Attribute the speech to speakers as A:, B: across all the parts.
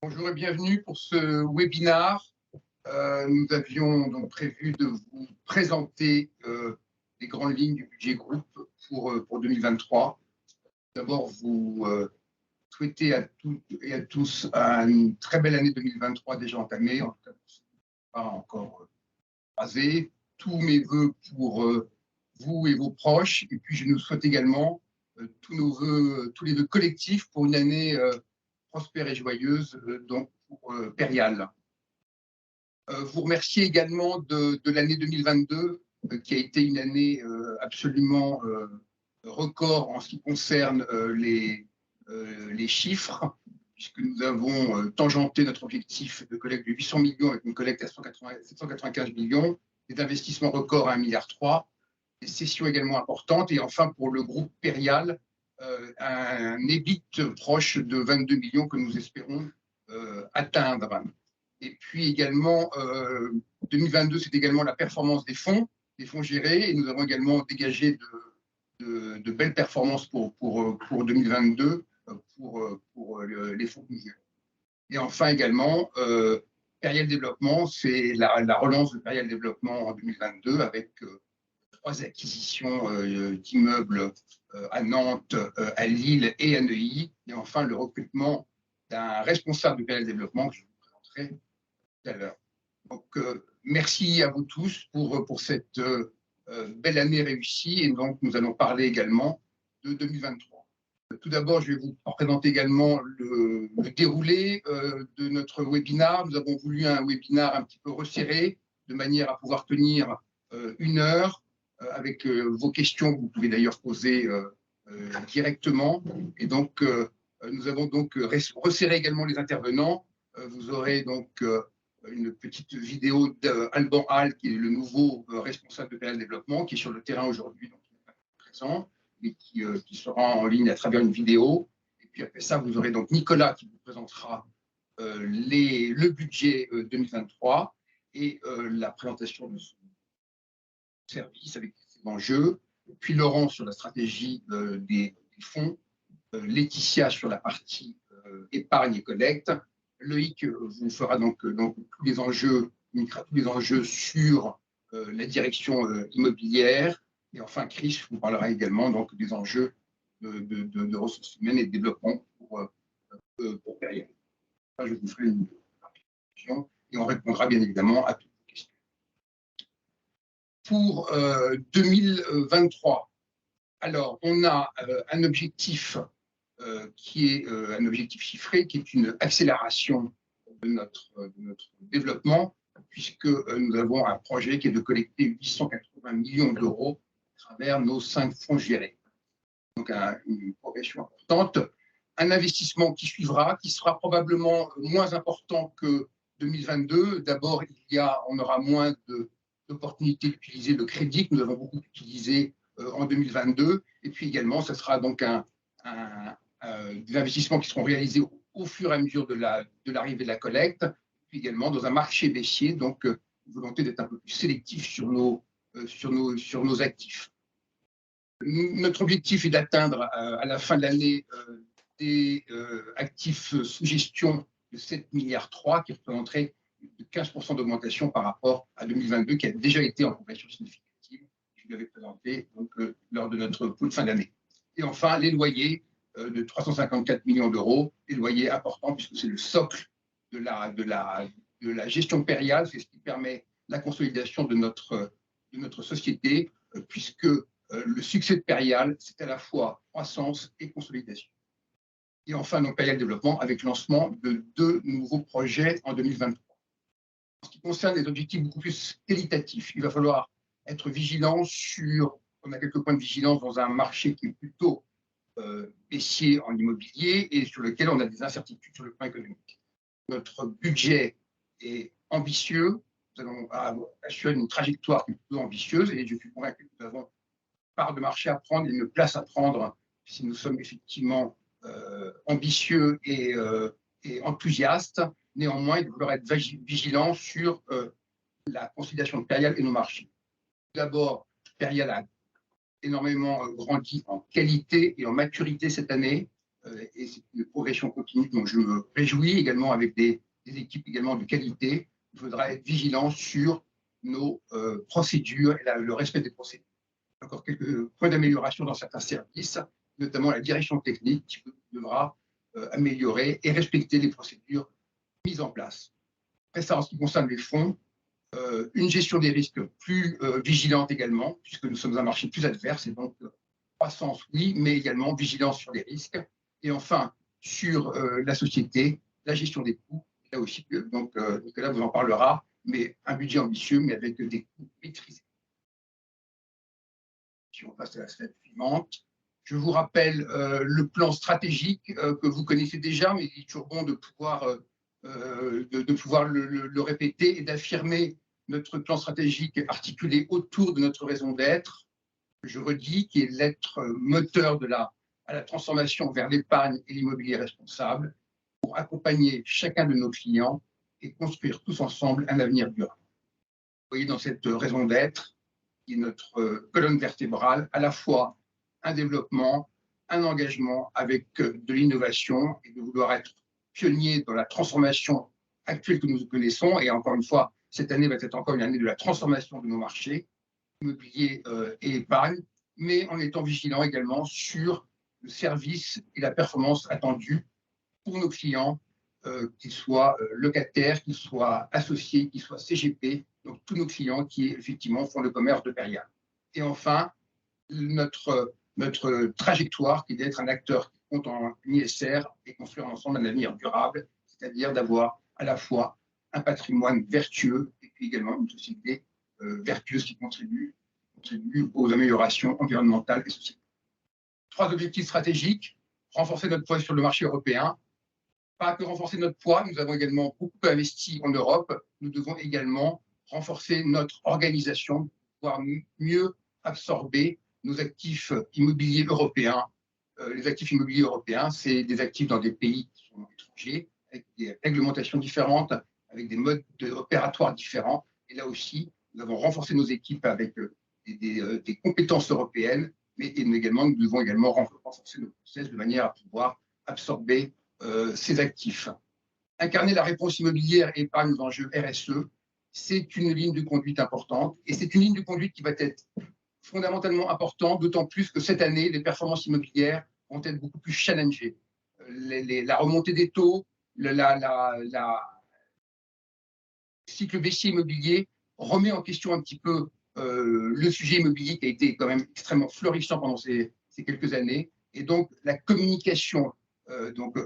A: Bonjour et bienvenue pour ce webinaire. Nous avions donc prévu de vous présenter les grandes lignes du budget groupe pour 2023. D'abord, vous souhaiter à toutes et à tous une très belle année 2023 déjà entamée, en tout cas pas encore croisée. Tous mes voeux pour vous et vos proches. Et puis, je nous souhaite également tous les vœux collectifs pour une année prospère et joyeuse, donc pour Périal. Vous remercier également de l'année 2022, qui a été une année absolument record en ce qui concerne les chiffres, puisque nous avons tangenté notre objectif de collecte de 800 millions avec une collecte à 795 millions, des investissements records à 1,3 milliard, des cessions également importantes, et enfin pour le groupe Périal, un EBIT proche de 22 millions que nous espérons atteindre. Et puis également, 2022, c'est également la performance des fonds gérés, et nous avons également dégagé de belles performances pour 2022 pour les fonds que nous gérons. Et enfin également, Périal Développement, c'est la relance de Périal Développement en 2022 avec 3 acquisitions d'immeubles à Nantes, à Lille et à Neuilly, et enfin le recrutement d'un responsable de Périal Développement que je vous présenterai tout à l'heure. Donc, merci à vous tous pour cette belle année réussie. Et donc, nous allons parler également de 2023. Tout d'abord, je vais vous présenter également le déroulé de notre webinaire. Nous avons voulu un webinaire un petit peu resserré, de manière à pouvoir tenir 1 heure avec vos questions que vous pouvez d'ailleurs poser directement. Et donc, nous avons donc resserré également les intervenants. Vous aurez donc une petite vidéo d'Alban Hall, qui est le nouveau responsable de Périal Développement, qui est sur le terrain aujourd'hui, donc il n'est pas présent, mais qui sera en ligne à travers une vidéo. Et puis après ça, vous aurez donc Nicolas qui vous présentera le budget 2023 et la présentation de son service avec ses enjeux. Puis Laurent sur la stratégie des fonds, Laetitia sur la partie épargne et collecte. Loïc vous fera donc tous les enjeux sur la direction immobilière. Et enfin, Chris vous parlera également donc des enjeux de ressources humaines et de développement pour Périal. Je vous ferai une question et on répondra bien évidemment à toutes vos questions. Pour 2023, alors on a un objectif qui est un objectif chiffré, qui est une accélération de notre développement, puisque nous avons un projet qui est de collecter 880 millions d'euros à travers nos 5 fonds gérés. Donc une progression importante. Un investissement qui suivra, qui sera probablement moins important que 2022. D'abord, on aura moins d'opportunités d'utiliser le crédit que nous avons beaucoup utilisé en 2022. Et puis également, ce sera donc des investissements qui seront réalisés au fur et à mesure de l'arrivée de la collecte, puis également dans un marché baissier, donc une volonté d'être un peu plus sélectif sur nos actifs. Notre objectif est d'atteindre à la fin de l'année des actifs sous gestion de 7,3 milliards, qui représenterait de 15% d'augmentation par rapport à 2022, qui a déjà été en progression significative. Je l'avais présenté donc, lors de notre pool de fin d'année. Et enfin, les loyers de 354 millions d'euros, des loyers importants puisque c'est le socle de la gestion Périal, c'est ce qui permet la consolidation de notre société, puisque le succès de Périal, c'est à la fois croissance et consolidation. Et enfin, donc, Périal Développement avec le lancement de 2 nouveaux projets en 2023. En ce qui concerne les objectifs beaucoup plus qualitatifs, il va falloir être vigilant on a quelques points de vigilance dans un marché qui est plutôt baissier en immobilier et sur lequel on a des incertitudes sur le plan économique. Notre budget est ambitieux, nous allons assurer une trajectoire qui est plutôt ambitieuse et je suis convaincu que nous avons une part de marché à prendre et une place à prendre si nous sommes effectivement ambitieux et enthousiastes. Néanmoins, il va falloir être vigilant sur la consolidation de Périal et nos marchés. D'abord, Périal a énormément grandi en qualité et en maturité cette année. et c'est une progression continue. Donc, je me réjouis également avec des équipes également de qualité. Il faudra être vigilant sur nos procédures et le respect des procédures. Encore quelques points d'amélioration dans certains services, notamment la direction technique qui devra améliorer et respecter les procédures mises en place. Après ça, en ce qui concerne les fonds, une gestion des risques plus vigilante également, puisque nous sommes un marché plus adverse, et donc croissance, oui, mais également vigilance sur les risques. Et enfin, sur la société, la gestion des coûts, là aussi, donc Nicolas vous en parlera, mais un budget ambitieux, mais avec des coûts maîtrisés. Si on passe à la slide suivante. Je vous rappelle le plan stratégique que vous connaissez déjà, mais il est toujours bon de pouvoir, le répéter et d'affirmer notre plan stratégique articulé autour de notre raison d'être. Je redis, qui est l'être moteur à la transformation vers l'épargne et l'immobilier responsable pour accompagner chacun de nos clients et construire tous ensemble un avenir durable. Vous voyez dans cette raison d'être, qui est notre colonne vertébrale, à la fois un développement, un engagement avec de l'innovation et de vouloir être pionnier dans la transformation actuelle que nous connaissons. Et encore une fois, cette année va être encore une année de la transformation de nos marchés, immobilier et épargne, mais en étant vigilant également sur le service et la performance attendue pour nos clients, qu'ils soient locataires, qu'ils soient associés, qu'ils soient CGP, donc tous nos clients qui effectivement font le commerce de Peria. Et enfin, notre trajectoire qui est d'être un acteur qui compte en ISR et construire ensemble un avenir durable, c'est-à-dire d'avoir à la fois un patrimoine vertueux et puis également une société vertueuse qui contribue aux améliorations environnementales et sociales. 3 objectifs stratégiques: renforcer notre poids sur le marché européen. Pas que renforcer notre poids, nous avons également beaucoup investi en Europe. Nous devons également renforcer notre organisation pour pouvoir mieux absorber nos actifs immobiliers européens. Les actifs immobiliers européens, c'est des actifs dans des pays qui sont étrangers, avec des réglementations différentes, avec des modes opératoires différents. Et là aussi, nous avons renforcé nos équipes avec des compétences européennes, mais également, nous devons également renforcer nos process de manière à pouvoir absorber ces actifs. Incarner la réponse immobilière et épargne aux enjeux RSE, c'est une ligne de conduite importante et c'est une ligne de conduite qui va être fondamentalement importante, d'autant plus que cette année, les performances immobilières vont être beaucoup plus challengées. La remontée des taux, le cycle baissier immobilier remet en question un petit peu le sujet immobilier qui a été quand même extrêmement florissant pendant ces quelques années. Et donc, la communication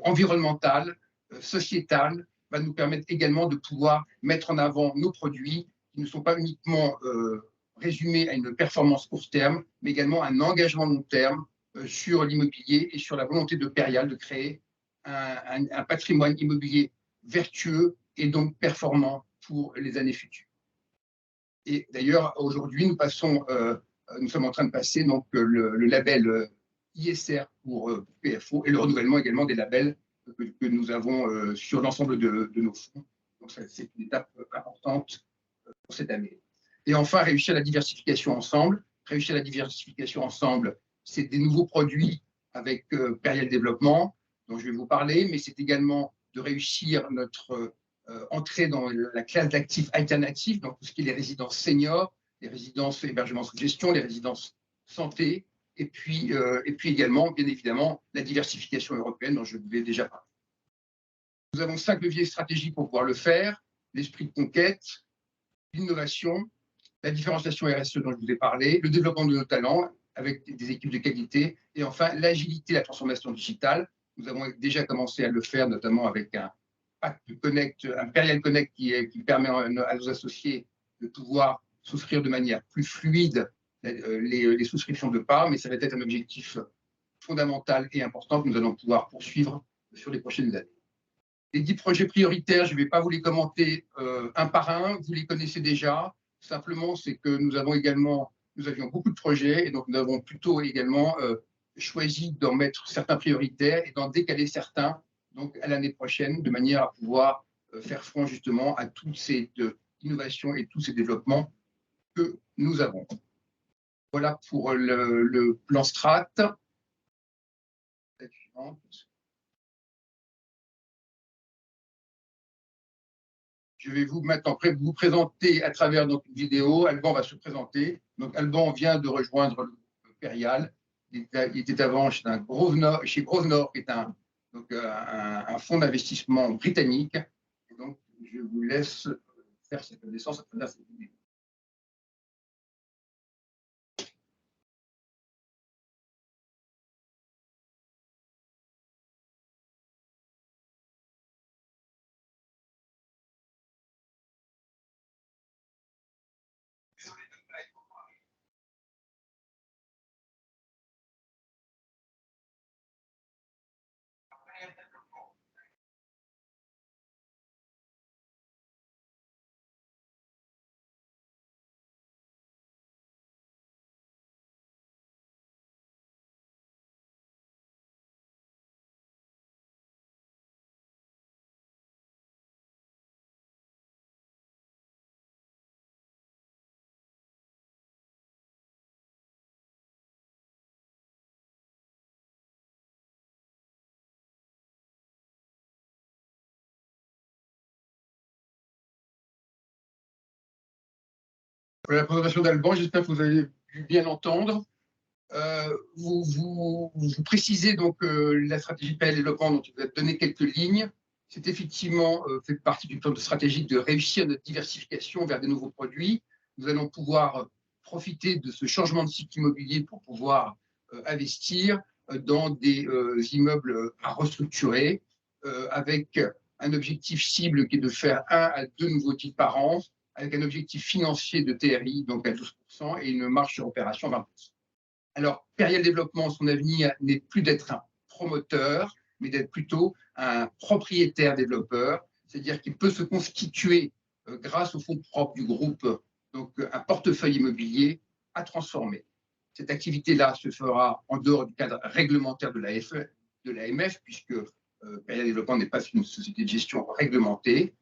A: environnementale, sociétale, va nous permettre également de pouvoir mettre en avant nos produits qui ne sont pas uniquement résumés à une performance court terme, mais également un engagement long terme sur l'immobilier et sur la volonté de Perial de créer un patrimoine immobilier vertueux et donc performant pour les années futures. Et d'ailleurs, aujourd'hui, nous sommes en train de passer donc, le label ISR pour PFO et le renouvellement également des labels que nous avons sur l'ensemble de nos fonds. Donc, c'est une étape importante pour cette année. Et enfin, réussir la diversification ensemble. Réussir la diversification ensemble, c'est des nouveaux produits avec Perial Développement, dont je vais vous parler, mais c'est également de réussir notre entrée dans la classe d'actifs alternatifs, donc tout ce qui est les résidences seniors, les résidences hébergement sous gestion, les résidences santé, et puis également, bien évidemment, la diversification européenne dont je vous ai déjà parlé. Nous avons 5 leviers stratégiques pour pouvoir le faire: l'esprit de conquête, l'innovation, la différenciation RSE dont je vous ai parlé, le développement de nos talents avec des équipes de qualité, et enfin l'agilité, la transformation digitale. Nous avons déjà commencé à le faire, notamment avec un Pacte Connect, un Perial Connect qui permet à nos associés de pouvoir souscrire de manière plus fluide les souscriptions de parts, mais ça va être un objectif fondamental et important que nous allons pouvoir poursuivre sur les prochaines années. Les 10 projets prioritaires, je ne vais pas vous les commenter un par un, vous les connaissez déjà. Simplement, c'est que nous avions beaucoup de projets et donc nous avons plutôt également choisi d'en mettre certains prioritaires et d'en décaler certains donc à l'année prochaine, de manière à pouvoir faire front justement à toutes ces innovations et tous ces développements que nous avons. Voilà pour le plan strat. je vais maintenant vous présenter à travers donc, une vidéo. Alban va se présenter. Donc, Alban vient de rejoindre le groupe Perial. Il était avant chez Grosvenor, qui est un fonds d'investissement britannique. Et donc, je vous laisse faire cette connaissance à travers cette vidéo. Pour la présentation d'Alban, j'espère que vous avez pu bien entendre. Vous précisez donc la stratégie de Perial Développement, dont vous avez donné quelques lignes. C'est effectivement fait partie du plan de stratégique de réussir notre diversification vers des nouveaux produits. Nous allons pouvoir profiter de ce changement de cycle immobilier pour pouvoir investir dans des immeubles à restructurer avec un objectif cible qui est de faire 1 à 2 nouveaux titres par an, avec un objectif financier de TRI, donc à 12%, et une marge sur opération à 20%. Alors, Perial Développement, son avenir n'est plus d'être un promoteur, mais d'être plutôt un propriétaire développeur, c'est-à-dire qu'il peut se constituer, grâce aux fonds propres du groupe, donc un portefeuille immobilier à transformer. Cette activité-là se fera en dehors du cadre réglementaire de l'AMF, puisque Perial Développement n'est pas une société de gestion réglementée.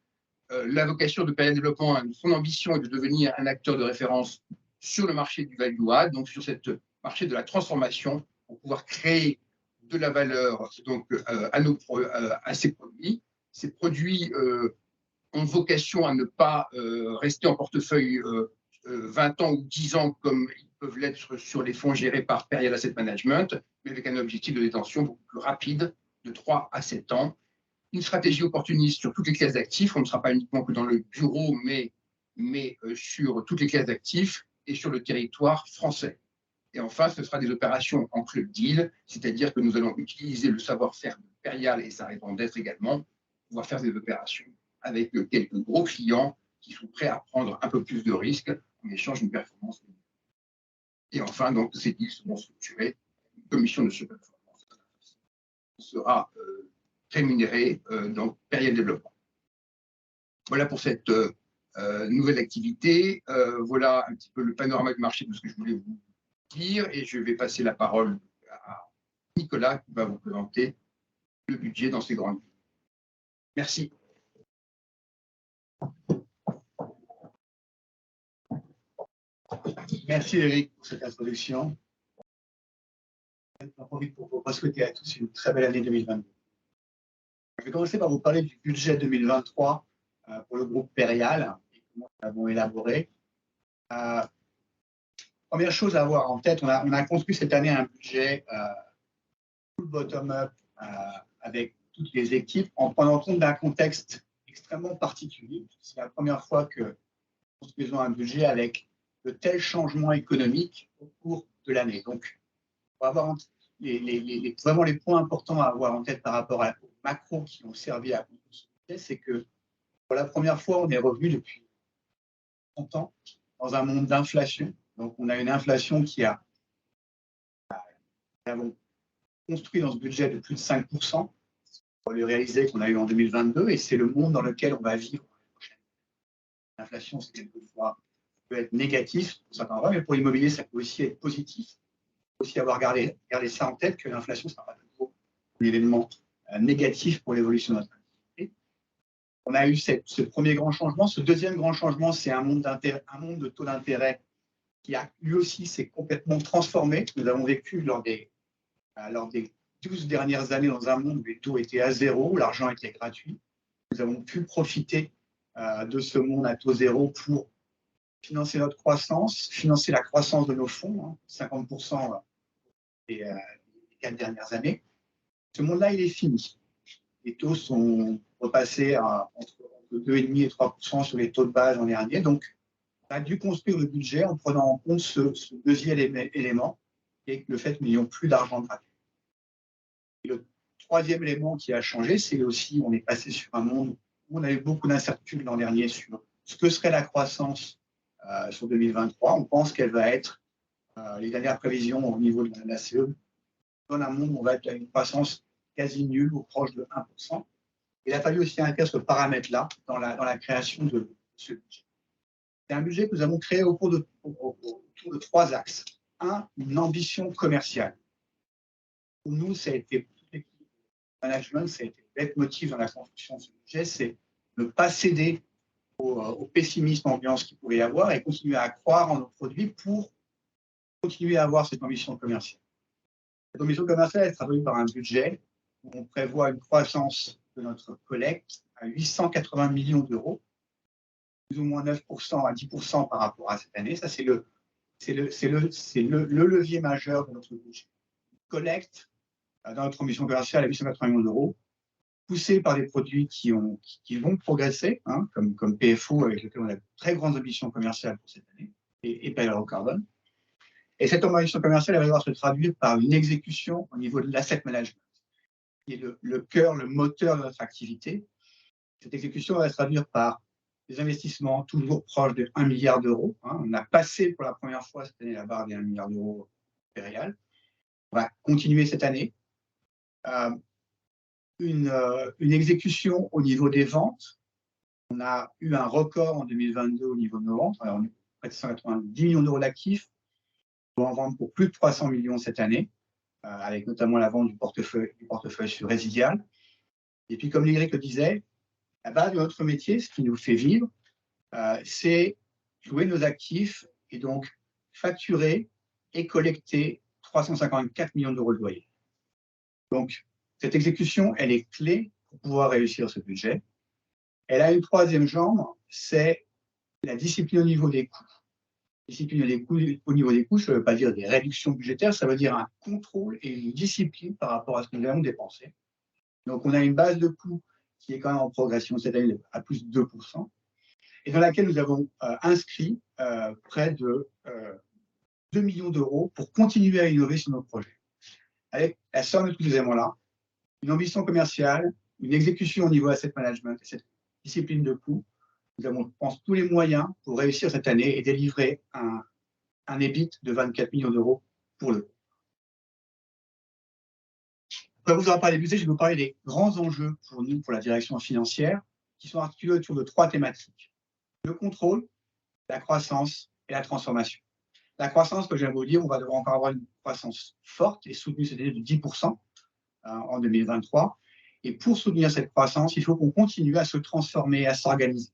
A: La vocation de Perial Développement, son ambition est de devenir un acteur de référence sur le marché du value-add, donc sur cette marché de la transformation, pour pouvoir créer de la valeur donc, à ces produits. Ces produits ont vocation à ne pas rester en portefeuille 20 ans ou 10 ans comme ils peuvent l'être sur les fonds gérés par Perial Asset Management, mais avec un objectif de détention beaucoup plus rapide, de 3 à 7 ans. Une stratégie opportuniste sur toutes les classes d'actifs. On ne sera pas uniquement que dans le bureau, mais sur toutes les classes d'actifs et sur le territoire français. Et enfin, ce sera des opérations en club deal, c'est-à-dire que nous allons utiliser le savoir-faire de Perial et sa raison d'être également pour pouvoir faire des opérations avec quelques gros clients qui sont prêts à prendre un peu plus de risques en échange d'une performance. Et enfin, donc, ces deals seront structurés. Une commission de surperformance sera rémunérée dans Perial Développement. Voilà pour cette nouvelle activité. Voilà un petit peu le panorama du marché de ce que je voulais vous dire, et je vais passer la parole à Nicolas qui va vous présenter le budget dans ses grandes lignes. Merci.
B: Merci Eric pour cette introduction. J'en profite pour vous souhaiter à tous une très belle année 2022. Je vais commencer par vous parler du budget 2023 pour le groupe Perial et comment nous l'avons élaboré. Première chose à avoir en tête, on a construit cette année un budget full bottom-up avec toutes les équipes en prenant compte d'un contexte extrêmement particulier. C'est la première fois que nous construisons un budget avec de tels changements économiques au cours de l'année. Donc, on va avoir vraiment les points importants à avoir en tête par rapport aux macros qui ont servi à construire ce budget, c'est que pour la première fois, on est revenu depuis 30 ans dans un monde d'inflation. Donc, on a une inflation qui a construit dans ce budget de plus de 5%. Pour le réaliser qu'on a eu en 2022, et c'est le monde dans lequel on va vivre l'année prochaine. L'inflation, c'est quelquefois peut être négatif pour certains endroits, mais pour l'immobilier, ça peut aussi être positif. Il faut aussi avoir gardé ça en tête, que l'inflation ne sera pas toujours un événement négatif pour l'évolution de notre activité. On a eu ce premier grand changement. Ce deuxième grand changement, c'est un monde de taux d'intérêt qui a lui aussi s'est complètement transformé. Nous avons vécu lors des 12 dernières années dans un monde où les taux étaient à zéro, où l'argent était gratuit. Nous avons pu profiter de ce monde à taux zéro pour financer notre croissance, financer la croissance de nos fonds, 50% des 4 dernières années. Ce monde-là, il est fini. Les taux sont repassés entre 2,5 et 3% sur les taux de base l'an dernier. Donc, on a dû construire le budget en prenant en compte ce deuxième élément, qui est le fait que nous n'ayons plus d'argent gratuit. Et le troisième élément qui a changé, c'est aussi on est passé sur un monde où on a eu beaucoup d'incertitudes l'an dernier sur ce que serait la croissance sur 2023. On pense qu'elle va être, les dernières prévisions au niveau de la CE, dans un monde où on va être à une croissance quasi nulle ou proche de 1%. Il a fallu aussi intégrer ce paramètre-là dans la création de ce budget. C'est un budget que nous avons créé autour de 3 axes. Un, une ambition commerciale. Pour nous, ça a été management, ça a été le leitmotiv dans la construction de ce budget, c'est ne pas céder au pessimisme ambiance qu'il pouvait y avoir et continuer à croire en nos produits pour continuer à avoir cette ambition commerciale. Cette ambition commerciale est traduite par un budget où on prévoit une croissance de notre collecte à 880 millions d'euros, plus ou moins 9% à 10% par rapport à cette année. Ça, c'est le levier majeur de notre budget. Une collecte dans notre ambition commerciale à 880 millions d'euros, poussée par des produits qui vont progresser, comme PFO, avec lequel on a de très grandes ambitions commerciales pour cette année, et Payroll Carbon. Et cette ambition commerciale, elle va devoir se traduire par une exécution au niveau de l'asset management, qui est le cœur, le moteur de notre activité. Cette exécution va se traduire par des investissements toujours proches de 1 milliard d'euros. On a passé pour la première fois cette année la barre des 1 milliard d'euros impérial. On va continuer cette année. Une exécution au niveau des ventes. On a eu un record en 2022 au niveau de nos ventes. Alors, on est près de 190 millions d'euros d'actifs. On va en vendre pour plus de 300 millions cette année, avec notamment la vente du portefeuille sur Residial. Et puis, comme Lygric le disait, la base de notre métier, ce qui nous fait vivre, c'est jouer nos actifs et donc facturer et collecter 354 millions d'euros de loyer. Donc, cette exécution, elle est clé pour pouvoir réussir ce budget. Elle a une troisième jambe, c'est la discipline au niveau des coûts. Discipline au niveau des coûts, ça ne veut pas dire des réductions budgétaires, ça veut dire un contrôle et une discipline par rapport à ce que nous allons dépenser. Donc, on a une base de coûts qui est quand même en progression cette année à plus de 2%, et dans laquelle nous avons inscrit près de 2 millions d'euros pour continuer à innover sur nos projets. Avec la somme de tous ces éléments-là, une ambition commerciale, une exécution au niveau asset management et cette discipline de coûts, nous avons, je pense, tous les moyens pour réussir cette année et délivrer un EBIT de 24 millions d'euros pour le groupe. Après vous aurez parlé du budget, je vais vous parler des grands enjeux pour nous, pour la direction financière, qui sont articulés autour de 3 thématiques. Le contrôle, la croissance et la transformation. La croissance, comme je viens de vous le dire, on va devoir encore avoir une croissance forte et soutenue cette année de 10% en 2023. Et pour soutenir cette croissance, il faut qu'on continue à se transformer, à s'organiser.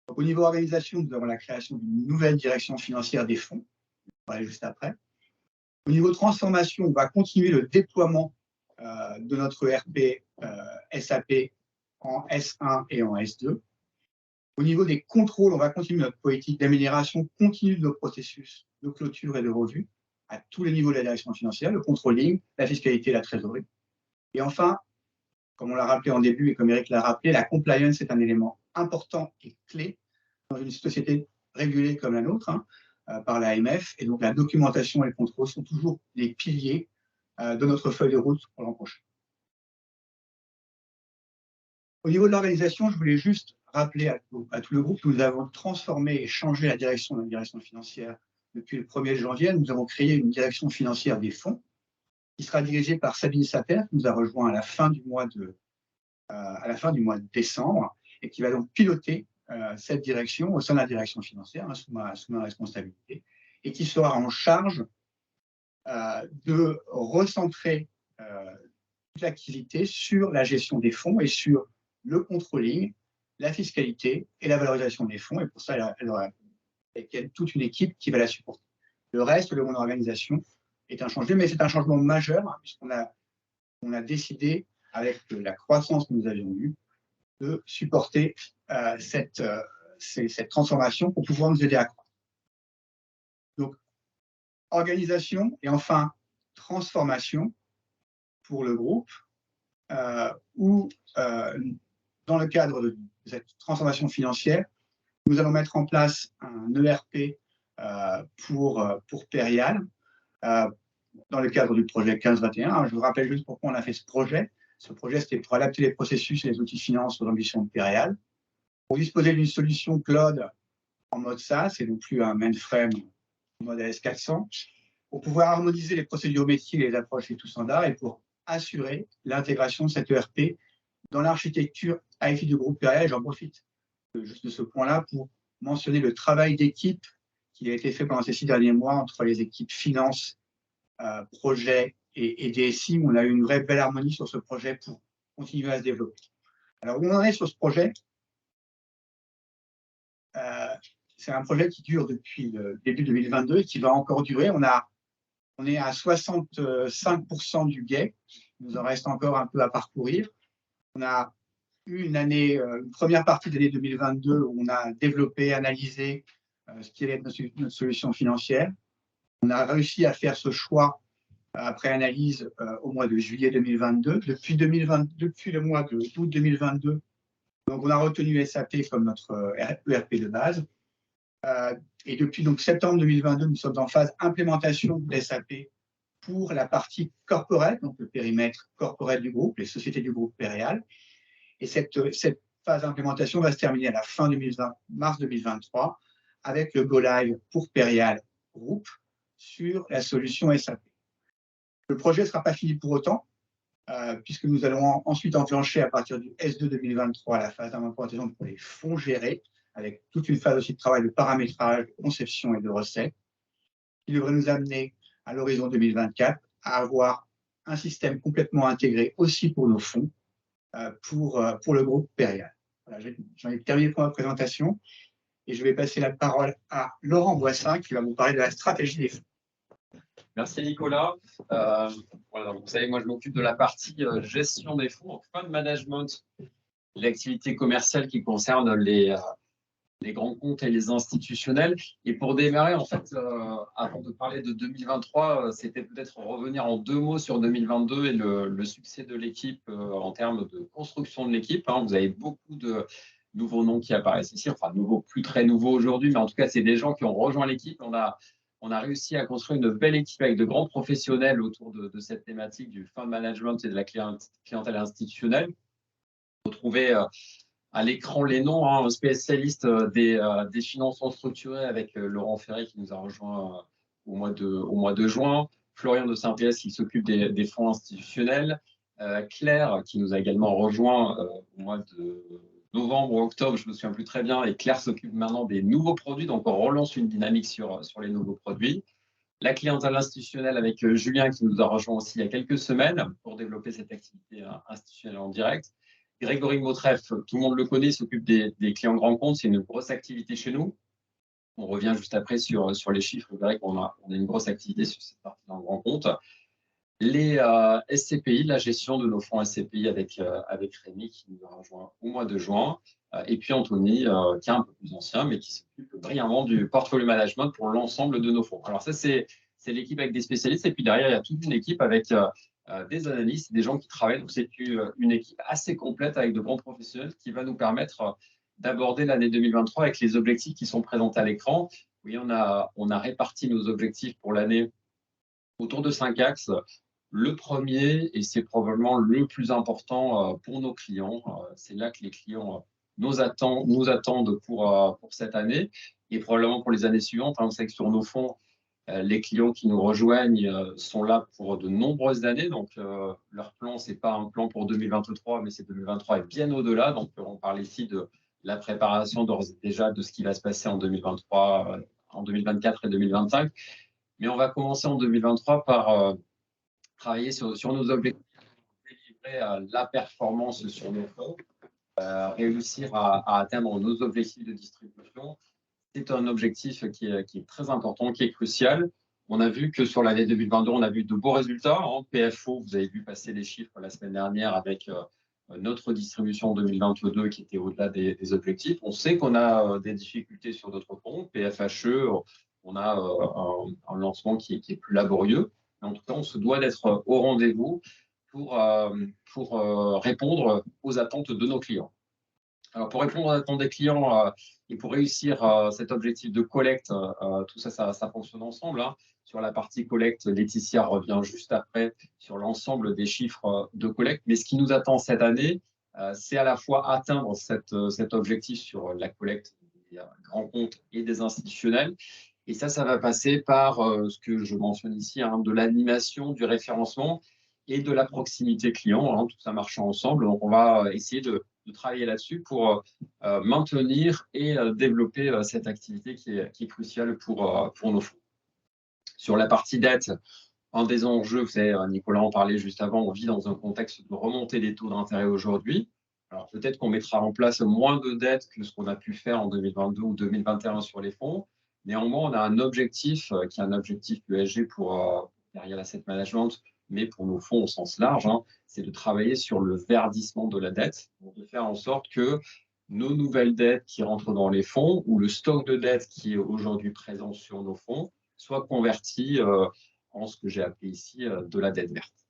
B: Donc, au niveau organisation, nous avons la création d'une nouvelle direction financière des fonds. On va aller juste après. Au niveau transformation, on va continuer le déploiement de notre ERP SAP en S1 et en S2. Au niveau des contrôles, on va continuer notre politique d'amélioration continue de nos processus de clôture et de revue à tous les niveaux de la direction financière, le controlling, la fiscalité, la trésorerie. Et enfin, comme on l'a rappelé en début et comme Eric l'a rappelé, la compliance est un élément important et clé dans une société régulée comme la nôtre par l'AMF. Et donc la documentation et le contrôle sont toujours les piliers de notre feuille de route pour l'an prochain. Au niveau de l'organisation, je voulais juste rappeler à tout le groupe que nous avons transformé et changé la direction de la direction financière depuis le 1er janvier. Nous avons créé une direction financière des fonds qui sera dirigée par Sabine Saper, qui nous a rejoint à la fin du mois de décembre et qui va donc piloter cette direction au sein de la direction financière, sous ma responsabilité, et qui sera en charge de recentrer toute l'activité sur la gestion des fonds et sur le controlling, la fiscalité et la valorisation des fonds. Et pour ça, elle aura toute une équipe qui va la supporter. Le reste de mon organisation est un changement, mais c'est un changement majeur, puisqu'on a décidé, avec la croissance que nous avions eue, de supporter cette transformation pour pouvoir nous aider à croître. Donc, organisation et enfin transformation pour le groupe, où dans le cadre de cette transformation financière, nous allons mettre en place un ERP pour Perial, dans le cadre du projet 15-21. Je vous rappelle juste pourquoi on a fait ce projet. Ce projet, c'était pour adapter les processus et les outils finance aux ambitions de Perial, pour disposer d'une solution cloud en mode SaaS et non plus un mainframe en mode AS400, pour pouvoir harmoniser les procédures métiers et les approches et tout standard, et pour assurer l'intégration de cet ERP dans l'architecture IT du groupe Perial. J'en profite juste de ce point-là pour mentionner le travail d'équipe qui a été fait pendant ces 6 derniers mois entre les équipes finance, projet et DSI. On a eu une vraie belle harmonie sur ce projet pour continuer à se développer. Alors, où on en est sur ce projet? C'est un projet qui dure depuis le début 2022 et qui va encore durer. On est à 65% du guet. Il nous en reste encore un peu à parcourir. On a eu une première partie de l'année 2022 où on a développé, analysé ce qui allait être notre solution financière. On a réussi à faire ce choix après analyse au mois de juillet 2022. Depuis le mois d'août 2022, donc on a retenu SAP comme notre ERP de base. Et depuis donc septembre 2022, nous sommes en phase implémentation de SAP pour la partie corporate, donc le périmètre corporate du groupe, les sociétés du groupe Perial. Et cette phase d'implémentation va se terminer à la fin mars 2023 avec le Go Live pour Perial Group sur la solution SAP. Le projet ne sera pas fini pour autant, puisque nous allons ensuite enclencher à partir du S2 2023 la phase d'implémentation pour les fonds gérés, avec toute une phase aussi de travail de paramétrage, de conception et de recettes, qui devrait nous amener à l'horizon 2024 à avoir un système complètement intégré aussi pour nos fonds, pour le groupe Perial. Voilà, j'en ai terminé pour ma présentation et je vais passer la parole à Laurent Boissin qui va vous parler de la stratégie des fonds.
C: Merci Nicolas. Voilà, vous savez, moi je m'occupe de la partie gestion des fonds, fund management, l'activité commerciale qui concerne les grands comptes et les institutionnels. Et pour démarrer, en fait, avant de parler de 2023, c'était peut-être revenir en 2 mots sur 2022 et le succès de l'équipe en termes de construction de l'équipe. Vous avez beaucoup de nouveaux noms qui apparaissent ici, enfin nouveaux, plus très nouveaux aujourd'hui, mais en tout cas, c'est des gens qui ont rejoint l'équipe. On a réussi à construire une belle équipe avec de grands professionnels autour de cette thématique du fund management et de la clientèle institutionnelle. Vous retrouvez à l'écran les noms, spécialistes des financements structurés avec Laurent Ferré qui nous a rejoint au mois de juin, Florian de Saint-Priest qui s'occupe des fonds institutionnels, Claire qui nous a également rejoint au mois de novembre ou octobre, je ne me souviens plus très bien, et Claire s'occupe maintenant des nouveaux produits, donc on relance une dynamique sur les nouveaux produits. La clientèle institutionnelle avec Julien qui nous a rejoint aussi il y a quelques semaines pour développer cette activité institutionnelle en direct. Grégory Motreff, tout le monde le connaît, s'occupe des clients grands comptes, c'est une grosse activité chez nous. On revient juste après sur les chiffres, vous verrez qu'on a une grosse activité sur cette partie en grand compte. Les SCPI, la gestion de nos fonds SCPI avec Rémi qui nous a rejoint au mois de juin. Et puis Anthony, qui est un peu plus ancien, mais qui s'occupe brillamment du portfolio management pour l'ensemble de nos fonds. Alors ça, c'est l'équipe avec des spécialistes. Et puis derrière, il y a toute une équipe avec des analystes, des gens qui travaillent. Donc c'est une équipe assez complète avec de grands professionnels qui va nous permettre d'aborder l'année 2023 avec les objectifs qui sont présentés à l'écran. Oui, on a réparti nos objectifs pour l'année autour de 5 axes. Le premier, et c'est probablement le plus important pour nos clients, c'est là que les clients nous attendent pour cette année et probablement pour les années suivantes. On sait que sur nos fonds, les clients qui nous rejoignent sont là pour de nombreuses années. Donc, leur plan, ce n'est pas un plan pour 2023, mais c'est 2023 et bien au-delà. Donc, on parle ici de la préparation d'ores et déjà de ce qui va se passer en 2023, en 2024 et 2025. Mais on va commencer en 2023 par travailler sur nos objectifs, délivrer la performance sur nos fonds, réussir à atteindre nos objectifs de distribution. C'est un objectif qui est très important, qui est crucial. On a vu que sur l'année 2022, on a vu de beaux résultats. En PFO, vous avez vu passer les chiffres la semaine dernière avec notre distribution en 2022 qui était au-delà des objectifs. On sait qu'on a des difficultés sur d'autres fonds. PFHE, on a un lancement qui est plus laborieux. Mais en tout cas, on se doit d'être au rendez-vous pour répondre aux attentes de nos clients. Alors, pour répondre aux attentes des clients et pour réussir cet objectif de collecte, tout ça, ça fonctionne ensemble. Hein. Sur la partie collecte, Laetitia revient juste après sur l'ensemble des chiffres de collecte. Mais ce qui nous attend cette année, c'est à la fois atteindre cet objectif sur la collecte des grands comptes et des institutionnels. Et ça va passer par ce que je mentionne ici, hein, de l'animation, du référencement et de la proximité client. Hein, tout ça marchant ensemble. Donc, on va essayer de travailler là-dessus pour maintenir et développer cette activité qui est cruciale pour nos fonds. Sur la partie dette, un des enjeux, vous savez, Nicolas en parlait juste avant, on vit dans un contexte de remontée des taux d'intérêt aujourd'hui. Alors peut-être qu'on mettra en place moins de dettes que ce qu'on a pu faire en 2022 ou 2021 sur les fonds. Néanmoins, on a un objectif qui est un objectif ESG pour derrière l'asset management, mais pour nos fonds au sens large, hein, c'est de travailler sur le verdissement de la dette, donc de faire en sorte que nos nouvelles dettes qui rentrent dans les fonds ou le stock de dettes qui est aujourd'hui présent sur nos fonds soit converti en ce que j'ai appelé ici de la dette verte.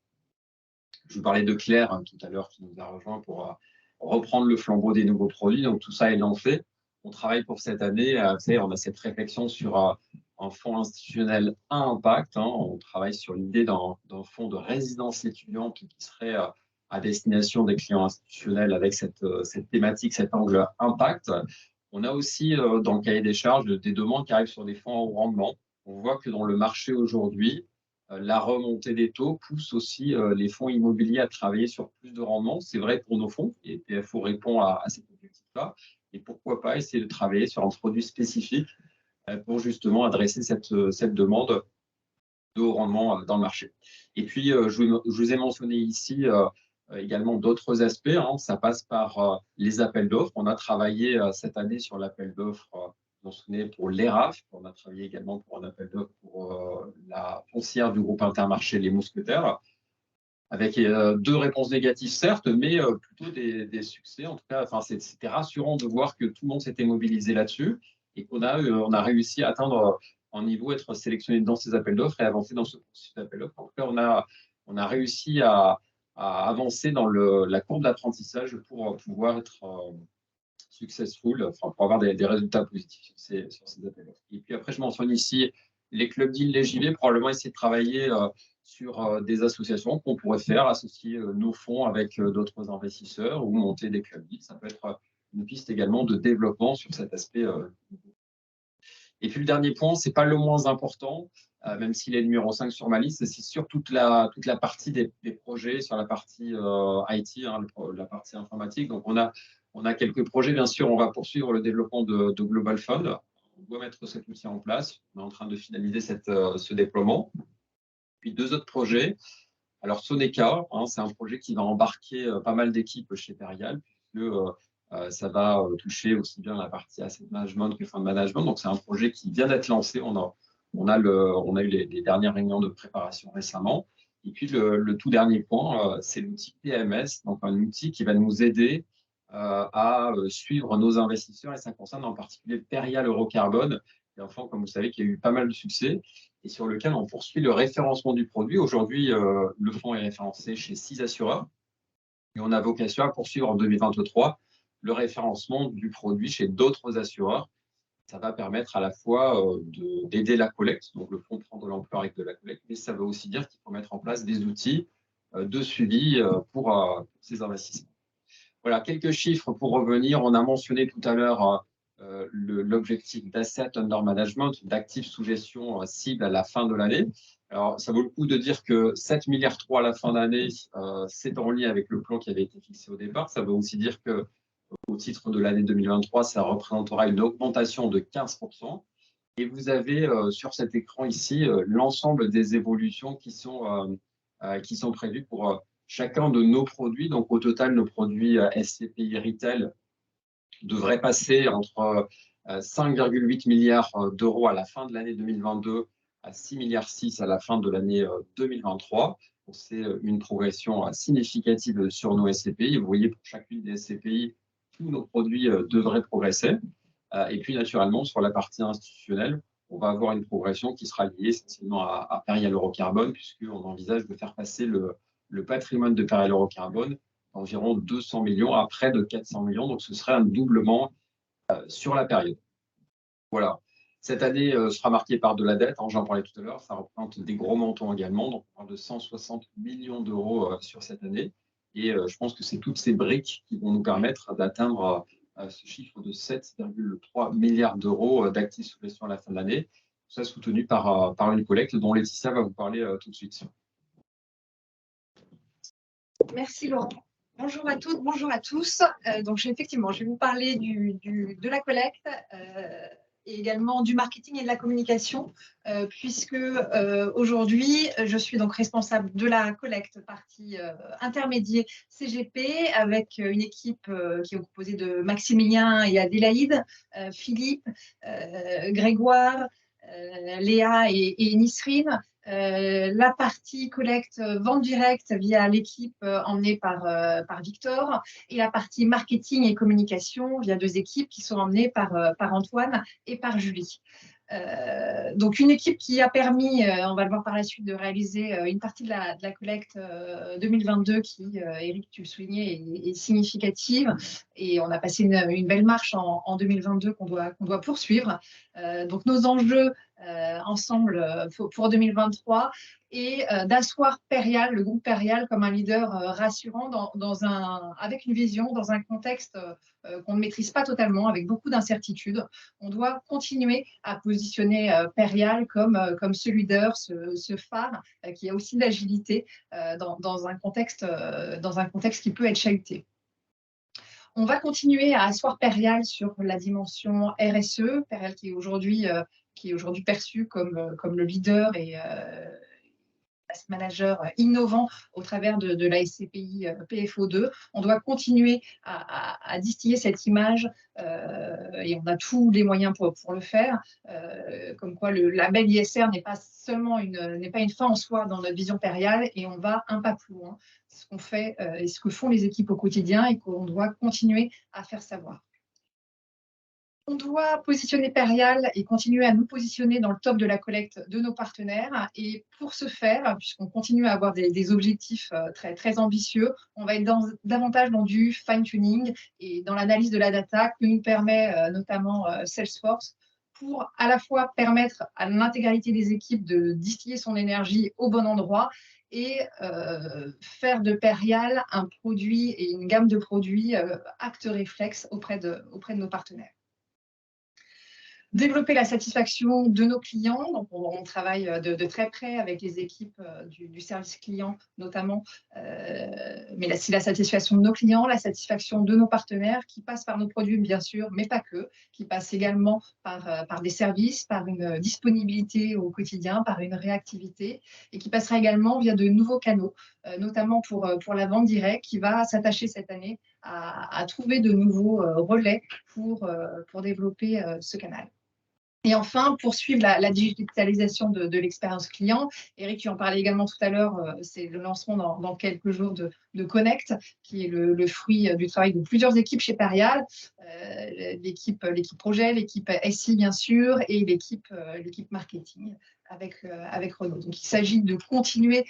C: Je vous parlais de Claire tout à l'heure qui nous a rejoint pour reprendre le flambeau des nouveaux produits. Donc tout ça est lancé. On travaille pour cette année. On a cette réflexion sur un fonds institutionnel à impact. Hein. On travaille sur l'idée d'un fonds de résidence étudiante qui serait à destination des clients institutionnels avec cette thématique, cet angle impact. On a aussi dans le cahier des charges des demandes qui arrivent sur des fonds au rendement. On voit que dans le marché aujourd'hui, la remontée des taux pousse aussi les fonds immobiliers à travailler sur plus de rendement. C'est vrai pour nos fonds et PFO répond à cet objectif-là. Et pourquoi pas essayer de travailler sur un produit spécifique pour justement adresser cette demande de haut rendement dans le marché. Et puis, je vous ai mentionné ici également d'autres aspects. Hein. Ça passe par les appels d'offres. On a travaillé cette année sur l'appel d'offres. Vous vous souvenez, pour l'ERAF, on a travaillé également pour un appel d'offres pour la foncière du groupe Intermarché Les Mousquetaires, avec deux réponses négatives, certes, mais plutôt des succès. En tout cas, c'était rassurant de voir que tout le monde s'était mobilisé là-dessus et qu'on on a réussi à atteindre un niveau, être sélectionné dans ces appels d'offres et avancer dans ce processus d'appel d'offres. En tout cas, on a réussi à avancer dans la courbe d'apprentissage pour pouvoir être successful, enfin, pour avoir des résultats positifs sur ces appels d'offres. Et puis après, je mentionne ici les clubs deals, les JV, probablement essayer de travailler sur des associations qu'on pourrait faire, associer nos fonds avec d'autres investisseurs ou monter des clubs deals. Ça peut être une piste également de développement sur cet aspect. Et puis le dernier point, ce n'est pas le moins important, même s'il est numéro 5 sur ma liste, c'est sur toute la partie des projets, sur la partie IT, hein, la partie informatique. Donc on a quelques projets, bien sûr, on va poursuivre le développement de Global Fund. On doit mettre cet outil en place. On est en train de finaliser ce déploiement. Puis deux autres projets. Alors Soneca, hein, c'est un projet qui va embarquer pas mal d'équipes chez Perial, puisque ça va toucher aussi bien la partie asset management que fund management. Donc c'est un projet qui vient d'être lancé. On a eu les dernières réunions de préparation récemment. Et puis le tout dernier point, c'est l'outil PMS, donc un outil qui va nous aider à suivre nos investisseurs, et ça concerne en particulier Perial Eurocarbone, et enfin, comme vous savez, qui a eu pas mal de succès et sur lequel on poursuit le référencement du produit. Aujourd'hui, le fonds est référencé chez 6 assureurs et on a vocation à poursuivre en 2023 le référencement du produit chez d'autres assureurs. Ça va permettre à la fois d'aider la collecte, donc le fonds prend de l'ampleur avec de la collecte, mais ça veut aussi dire qu'il faut mettre en place des outils de suivi pour ces investissements. Voilà, quelques chiffres pour revenir. On a mentionné tout à l'heure l'objectif d'asset under management, d'actifs sous gestion cible à la fin de l'année. Alors, ça vaut le coup de dire que 7,3 milliards à la fin d'année, c'est en lien avec le plan qui avait été fixé au départ. Ça veut aussi dire que au titre de l'année 2023, ça représentera une augmentation de 15%. Et vous avez sur cet écran ici l'ensemble des évolutions qui sont prévues pour chacun de nos produits. Donc, au total, nos produits SCPI Retail devraient passer entre 5,8 milliards d'euros à la fin de l'année 2022 à 6,6 milliards à la fin de l'année 2023. C'est une progression significative sur nos SCPI. Vous voyez, pour chacune des SCPI, tous nos produits devraient progresser. Et puis, naturellement, sur la partie institutionnelle, on va avoir une progression qui sera liée essentiellement à Perial Eurocarbone, puisqu'on envisage de faire passer le patrimoine de Perial Eurocarbone d'environ 200 millions à près de 400 millions. Donc, ce serait un doublement sur la période. Voilà. Cette année sera marquée par de la dette, j'en parlais tout à l'heure, ça représente des gros montants également, donc on parle de 160 millions d'euros sur cette année. Et je pense que c'est toutes ces briques qui vont nous permettre d'atteindre ce chiffre de 7,3 milliards d'euros d'actifs sous gestion à la fin de l'année. Tout ça soutenu par une collecte dont Laetitia va vous parler tout de suite.
D: Merci Laurent. Bonjour à toutes, bonjour à tous. Donc effectivement, je vais vous parler de la collecte et également du marketing et de la communication, puisque aujourd'hui, je suis donc responsable de la collecte partie intermédiaire CGP avec une équipe qui est composée de Maximilien et Adélaïde, Philippe, Grégoire, Léa et Nisrine. La partie collecte vente directe via l'équipe emmenée par Victor et la partie marketing et communication via 2 équipes qui sont emmenées par Antoine et par Julie. Donc une équipe qui a permis, on va le voir par la suite, de réaliser une partie de la collecte 2022 qui, Eric, tu le soulignais, est significative, et on a passé une belle marche en 2022 qu'on doit poursuivre. Donc nos enjeux ensemble pour 2023 et d'asseoir Perial, le groupe Perial, comme un leader rassurant avec une vision dans un contexte qu'on ne maîtrise pas totalement, avec beaucoup d'incertitudes. On doit continuer à positionner Perial comme ce leader, ce phare qui a aussi de l'agilité dans un contexte qui peut être chahuté. On va continuer à asseoir Perial sur la dimension RSE, Perial qui est aujourd'hui perçu comme le leader et manager innovant au travers de la SCPI PFO2. On doit continuer à distiller cette image et on a tous les moyens pour le faire. Comme quoi le label ISR n'est pas une fin en soi dans notre vision Perial, et on va un pas plus loin. Ce qu'on fait et ce que font les équipes au quotidien et qu'on doit continuer à faire savoir. On doit positionner Perial et continuer à nous positionner dans le top de la collecte de nos partenaires. Et pour ce faire, puisqu'on continue à avoir des objectifs très, très ambitieux, on va être davantage dans du fine-tuning et dans l'analyse de la data que nous permet notamment Salesforce, pour à la fois permettre à l'intégralité des équipes de distiller son énergie au bon endroit et faire de Perial un produit et une gamme de produits acte réflexe auprès de nos partenaires. Développer la satisfaction de nos clients. Donc on travaille de très près avec les équipes du service client notamment, mais c'est la satisfaction de nos clients, la satisfaction de nos partenaires qui passe par nos produits bien sûr, mais pas que, qui passe également par des services, par une disponibilité au quotidien, par une réactivité, et qui passera également via de nouveaux canaux, notamment pour la vente directe qui va s'attacher cette année à trouver de nouveaux relais pour développer ce canal. Et enfin, poursuivre la digitalisation de l'expérience client. Eric, tu en parlais également tout à l'heure, c'est le lancement dans quelques jours de Connect, qui est le fruit du travail de plusieurs équipes chez Perial, l'équipe projet, l'équipe SI bien sûr, et l'équipe marketing avec Renaud. Donc il s'agit de continuer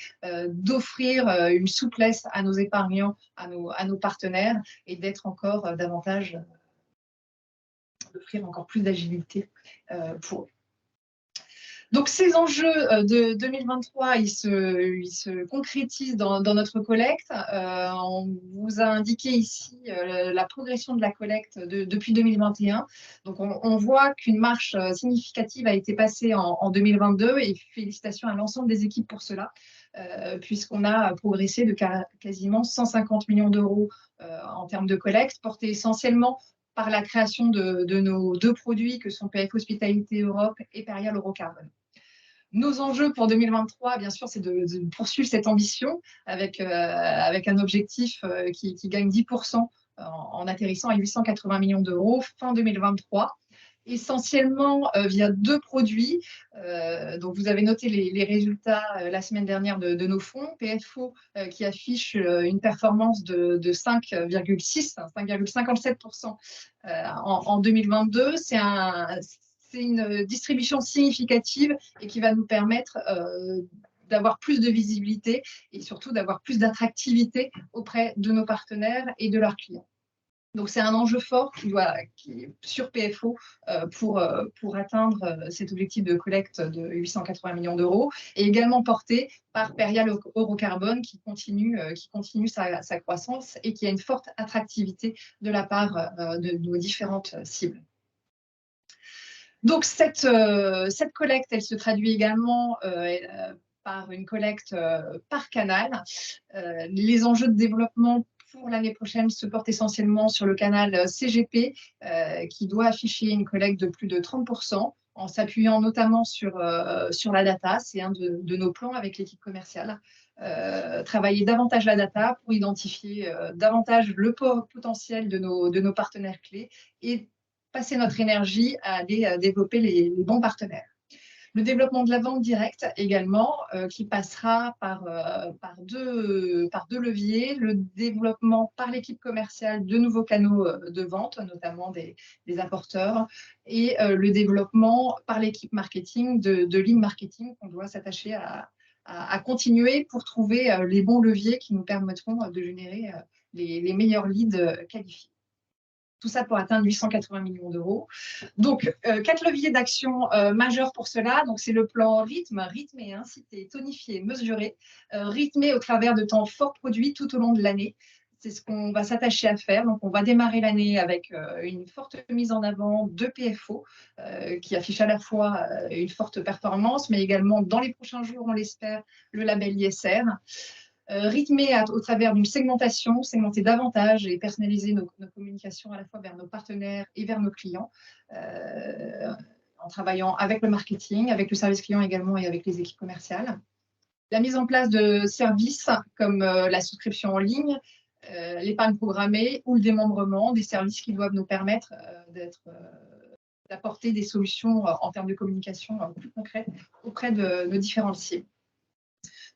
D: d'offrir une souplesse à nos épargnants, à nos partenaires, et d'être encore davantage d'offrir encore plus d'agilité pour eux. Donc ces enjeux de 2023, ils se concrétisent dans notre collecte. On vous a indiqué ici la progression de la collecte depuis 2021. Donc on voit qu'une marche significative a été passée en 2022, et félicitations à l'ensemble des équipes pour cela, puisqu'on a progressé de quasiment 150 millions d'euros en termes de collecte, porté essentiellement par la création de nos 2 produits que sont PF Hospitalité Europe et Perial Eurocarbone. Nos enjeux pour 2023, bien sûr, c'est de poursuivre cette ambition avec un objectif qui gagne 10% en atterrissant à 880 millions d'euros fin 2023. essentiellement via 2 produits. Donc, vous avez noté les résultats la semaine dernière de nos fonds. PFO qui affiche une performance de 5,57% en 2022. C'est une distribution significative et qui va nous permettre d'avoir plus de visibilité et surtout d'avoir plus d'attractivité auprès de nos partenaires et de leurs clients. Donc, c'est un enjeu fort qui est sur PFO pour atteindre cet objectif de collecte de 880 millions d'euros et également porté par Perial Eurocarbone qui continue sa croissance et qui a une forte attractivité de la part de nos différentes cibles. Donc, cette collecte, elle se traduit également par une collecte par canal. Les enjeux de développement pour l'année prochaine se portent essentiellement sur le canal CGP qui doit afficher une collecte de plus de 30% en s'appuyant notamment sur la data. C'est un de nos plans avec l'équipe commerciale. Travailler davantage la data pour identifier davantage le potentiel de nos partenaires clés et passer notre énergie à aller développer les bons partenaires. Le développement de la vente directe également, qui passera par deux leviers. Le développement par l'équipe commerciale de nouveaux canaux de vente, notamment des apporteurs, et le développement par l'équipe marketing de lead marketing qu'on doit s'attacher à continuer pour trouver les bons leviers qui nous permettront de générer les meilleurs leads qualifiés. Tout ça pour atteindre 880 millions d'euros. Donc, 4 leviers d'action majeurs pour cela. Donc, c'est le plan rythmé, incité, tonifié, mesuré, rythmé au travers de temps forts produits tout au long de l'année. C'est ce qu'on va s'attacher à faire. Donc, on va démarrer l'année avec une forte mise en avant de PFO qui affiche à la fois une forte performance, mais également dans les prochains jours, on l'espère, le label ISR. Rythmé au travers d'une segmenter davantage et personnaliser nos communications à la fois vers nos partenaires et vers nos clients, en travaillant avec le marketing, avec le service client également et avec les équipes commerciales. La mise en place de services comme la souscription en ligne, l'épargne programmée ou le démembrement, des services qui doivent nous permettre d'apporter des solutions en termes de communication plus concrètes auprès de nos différentes cibles.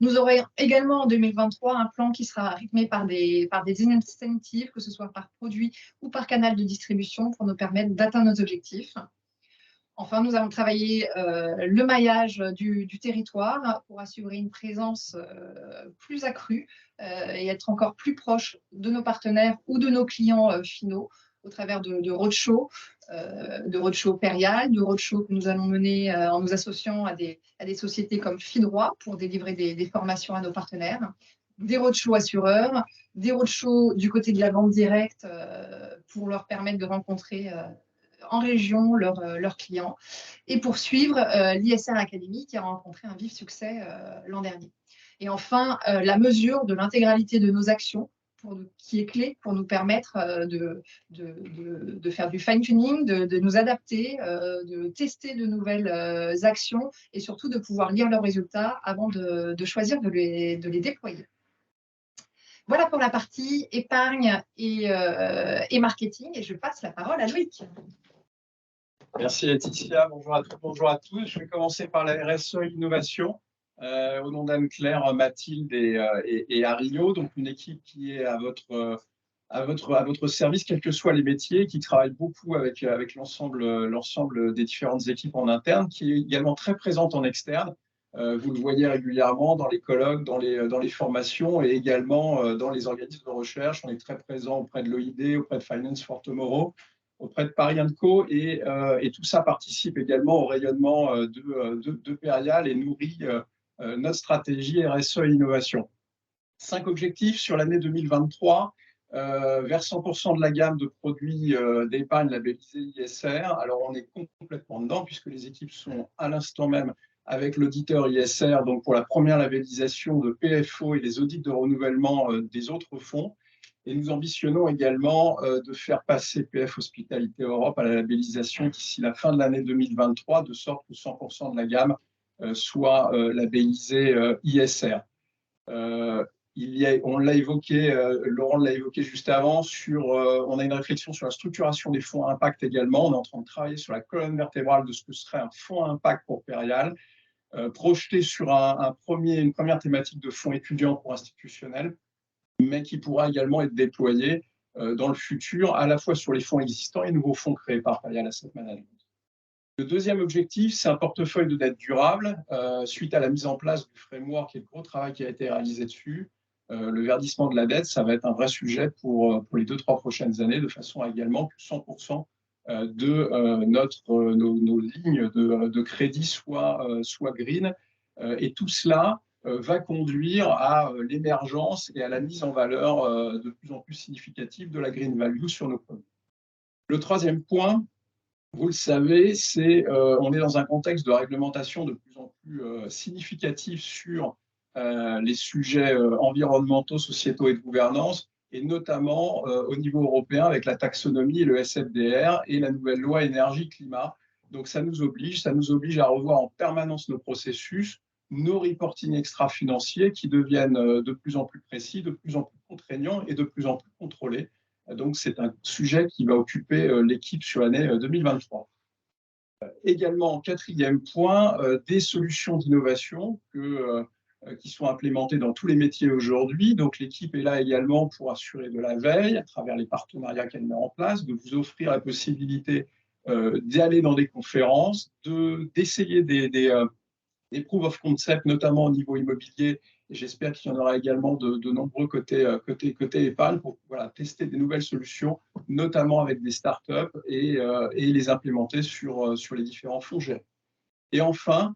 D: Nous aurons également en 2023 un plan qui sera rythmé par des incentives, que ce soit par produit ou par canal de distribution, pour nous permettre d'atteindre nos objectifs. Enfin, nous allons travailler le maillage du territoire pour assurer une présence plus accrue et être encore plus proche de nos partenaires ou de nos clients finaux au travers de roadshows, Perial, de roadshows que nous allons mener en nous associant à des sociétés comme Fidroit pour délivrer des formations à nos partenaires, des roadshows assureurs, des roadshows du côté de la vente directe pour leur permettre de rencontrer en région leurs clients et poursuivre l'ISR Academy qui a rencontré un vif succès l'an dernier. Et enfin, la mesure de l'intégralité de nos actions qui est clé pour nous permettre de faire du fine-tuning, de nous adapter, de tester de nouvelles actions et surtout de pouvoir lire leurs résultats avant de choisir de les déployer. Voilà pour la partie épargne et marketing et je passe la parole à Loïc.
E: Merci Laetitia, bonjour à toutes, bonjour à tous. Je vais commencer par la RSE Innovation. Au nom d'Anne-Claire, Mathilde et Ario, donc une équipe qui est à votre service, quels que soient les métiers, qui travaille beaucoup avec l'ensemble des différentes équipes en interne, qui est également très présente en externe. Vous le voyez régulièrement dans les colloques, dans les formations et également dans les organismes de recherche. On est très présent auprès de l'OID, auprès de Finance for Tomorrow, auprès de Paris & Co. Et tout ça participe également au rayonnement de Perial et nourrit notre stratégie RSE Innovation. 5 objectifs sur l'année 2023, vers 100% de la gamme de produits d'épargne labellisés ISR. Alors on est complètement dedans puisque les équipes sont à l'instant même avec l'auditeur ISR, donc pour la première labellisation de PFO et les audits de renouvellement des autres fonds. Et nous ambitionnons également de faire passer PF Hospitalité Europe à la labellisation d'ici la fin de l'année 2023, de sorte que 100% de la gamme soit labellisée ISR. on l'a évoqué, Laurent l'a évoqué juste avant, on a une réflexion sur la structuration des fonds à impact également. On est en train de travailler sur la colonne vertébrale de ce que serait un fonds à impact pour Perial, projeté sur une première thématique de fonds étudiants pour institutionnels, mais qui pourra également être déployé dans le futur, à la fois sur les fonds existants et nouveaux fonds créés par Perial Asset Management. Le deuxième objectif, c'est un portefeuille de dette durable, suite à la mise en place du framework et le gros travail qui a été réalisé dessus. Le verdissement de la dette, ça va être un vrai sujet pour les 2-3 prochaines années, de façon à également que 100% de nos lignes de crédit soient green. Et tout cela va conduire à l'émergence et à la mise en valeur de plus en plus significative de la green value sur nos produits. Le troisième point, vous le savez, on est dans un contexte de réglementation de plus en plus significatif sur les sujets environnementaux, sociétaux et de gouvernance, et notamment au niveau européen avec la taxonomie, le SFDR et la nouvelle loi énergie-climat. Donc ça nous oblige à revoir en permanence nos processus, nos reporting extra-financiers qui deviennent de plus en plus précis, de plus en plus contraignants et de plus en plus contrôlés. Donc, c'est un sujet qui va occuper l'équipe sur l'année 2023. Également, quatrième point, des solutions d'innovation qui sont implémentées dans tous les métiers aujourd'hui. Donc, l'équipe est là également pour assurer de la veille à travers les partenariats qu'elle met en place, de vous offrir la possibilité d'aller dans des conférences, d'essayer des proof of concept, notamment au niveau immobilier. Et j'espère qu'il y en aura également de nombreux côté épargne pour tester des nouvelles solutions, notamment avec des startups et les implémenter sur les différents fonds gérés. Et enfin,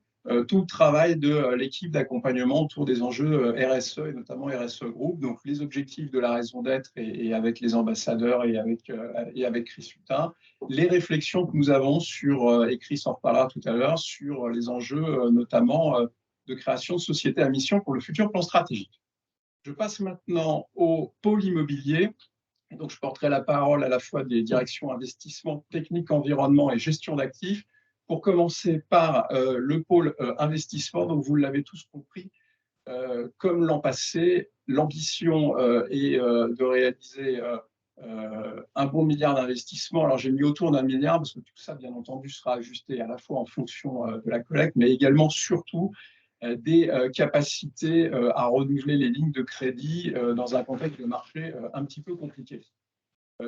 E: tout le travail de l'équipe d'accompagnement autour des enjeux RSE et notamment RSE Group, donc les objectifs de la raison d'être et avec les ambassadeurs et avec Chris Hutin, les réflexions que nous avons et Chris en reparlera tout à l'heure, sur les enjeux notamment de création de sociétés à mission pour le futur plan stratégique. Je passe maintenant au pôle immobilier. Donc, je porterai la parole à la fois des directions investissement, technique, environnement et gestion d'actifs. Pour commencer par le pôle investissement, donc vous l'avez tous compris, comme l'an passé, l'ambition est de réaliser un bon milliard d'investissements. Alors j'ai mis autour d'1 milliard parce que tout ça, bien entendu, sera ajusté à la fois en fonction de la collecte, mais également, surtout, des capacités à renouveler les lignes de crédit dans un contexte de marché un petit peu compliqué.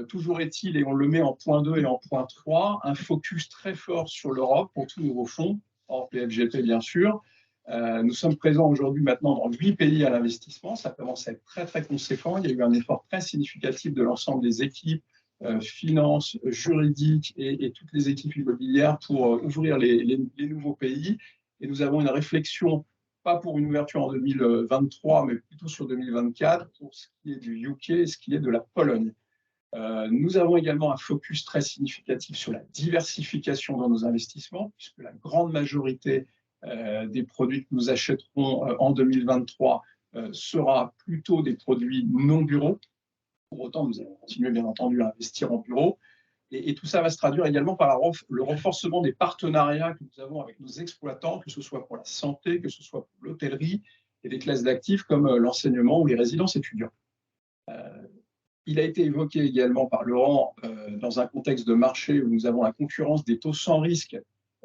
E: Toujours est-il, et on le met en point 2 et en point 3, un focus très fort sur l'Europe pour tous nos fonds, hors PFGP bien sûr. Nous sommes présents aujourd'hui maintenant dans 8 pays à l'investissement, ça commence à être très très conséquent. Il y a eu un effort très significatif de l'ensemble des équipes, finances, juridiques et toutes les équipes immobilières pour ouvrir les nouveaux pays. Et nous avons une réflexion, pas pour une ouverture en 2023, mais plutôt sur 2024, pour ce qui est du UK et ce qui est de la Pologne. Nous avons également un focus très significatif sur la diversification dans nos investissements, puisque la grande majorité des produits que nous achèterons en 2023 sera plutôt des produits non bureaux. Pour autant, nous allons continuer, bien entendu, à investir en bureau. Et tout ça va se traduire également par le renforcement des partenariats que nous avons avec nos exploitants, que ce soit pour la santé, que ce soit pour l'hôtellerie et des classes d'actifs comme l'enseignement ou les résidences étudiantes. Il a été évoqué également par Laurent dans un contexte de marché où nous avons la concurrence des taux sans risque,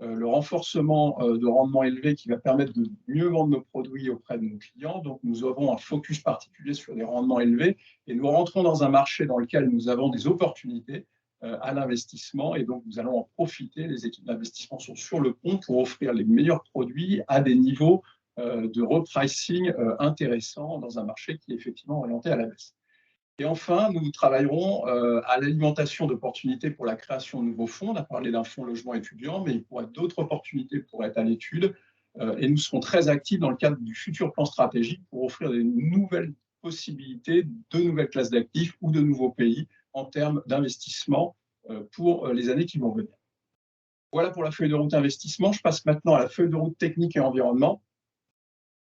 E: le renforcement de rendements élevés qui va permettre de mieux vendre nos produits auprès de nos clients. Donc, nous avons un focus particulier sur des rendements élevés et nous rentrons dans un marché dans lequel nous avons des opportunités à l'investissement et donc nous allons en profiter. Les équipes d'investissement sont sur le pont pour offrir les meilleurs produits à des niveaux de repricing intéressants dans un marché qui est effectivement orienté à la baisse. Et enfin, nous travaillerons à l'alimentation d'opportunités pour la création de nouveaux fonds. On a parlé d'un fonds logement étudiant, mais il pourrait y avoir d'autres opportunités pour être à l'étude. Et nous serons très actifs dans le cadre du futur plan stratégique pour offrir des nouvelles possibilités, de nouvelles classes d'actifs ou de nouveaux pays en termes d'investissement pour les années qui vont venir. Voilà pour la feuille de route investissement. Je passe maintenant à la feuille de route technique et environnement.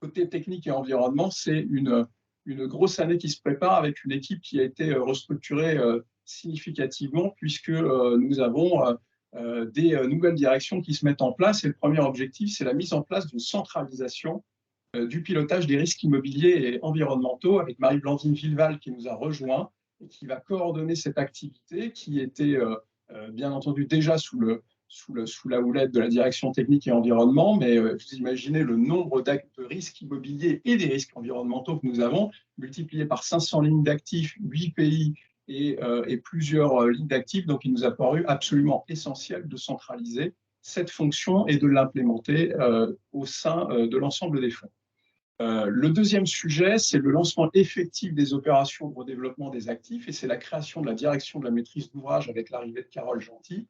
E: Côté technique et environnement, c'est une grosse année qui se prépare avec une équipe qui a été restructurée significativement puisque nous avons des nouvelles directions qui se mettent en place. Et le premier objectif, c'est la mise en place d'une centralisation du pilotage des risques immobiliers et environnementaux avec Marie-Blandine Villeval qui nous a rejoint et qui va coordonner cette activité qui était bien entendu déjà sous la houlette de la direction technique et environnement, mais vous imaginez le nombre de risques immobiliers et des risques environnementaux que nous avons, multiplié par 500 lignes d'actifs, 8 pays et plusieurs lignes d'actifs. Donc, il nous a paru absolument essentiel de centraliser cette fonction et de l'implémenter au sein de l'ensemble des fonds. Le deuxième sujet, c'est le lancement effectif des opérations de redéveloppement des actifs et c'est la création de la direction de la maîtrise d'ouvrage avec l'arrivée de Carole Gentil.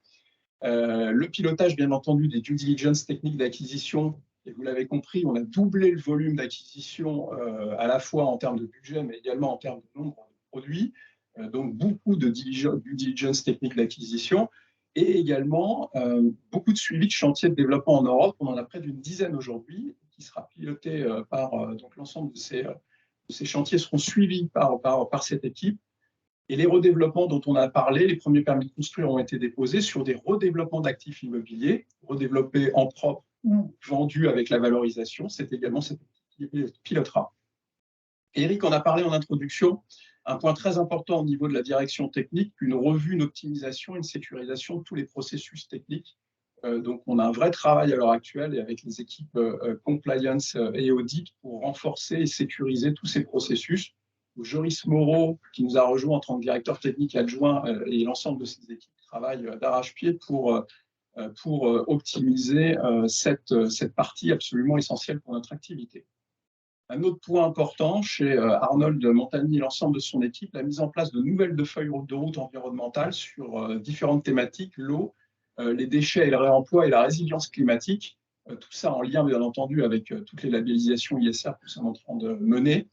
E: Le pilotage, bien entendu, des due diligence techniques d'acquisition. Et vous l'avez compris, on a doublé le volume d'acquisition à la fois en termes de budget, mais également en termes de nombre de produits. Donc, beaucoup de due diligence technique d'acquisition et également beaucoup de suivi de chantiers de développement en Europe. On en a près d'une dizaine aujourd'hui qui sera piloté par donc l'ensemble de ces chantiers seront suivis par cette équipe. Et les redéveloppements dont on a parlé, les premiers permis de construire ont été déposés sur des redéveloppements d'actifs immobiliers, redéveloppés en propre ou vendus avec la valorisation. C'est également cette équipe qui pilotera. Eric en a parlé en introduction. Un point très important au niveau de la direction technique, une revue, une optimisation, une sécurisation de tous les processus techniques. Donc, on a un vrai travail à l'heure actuelle et avec les équipes compliance et audit pour renforcer et sécuriser tous ces processus. Joris Moreau, qui nous a rejoint en tant que directeur technique adjoint, et l'ensemble de ses équipes travaillent d'arrache-pied pour optimiser cette partie absolument essentielle pour notre activité. Un autre point important chez Arnold Montagny et l'ensemble de son équipe, la mise en place de nouvelles feuilles de route environnementales sur différentes thématiques, l'eau, les déchets et le réemploi et la résilience climatique. Tout ça en lien, bien entendu, avec toutes les labellisations ISR que nous sommes en train de mener.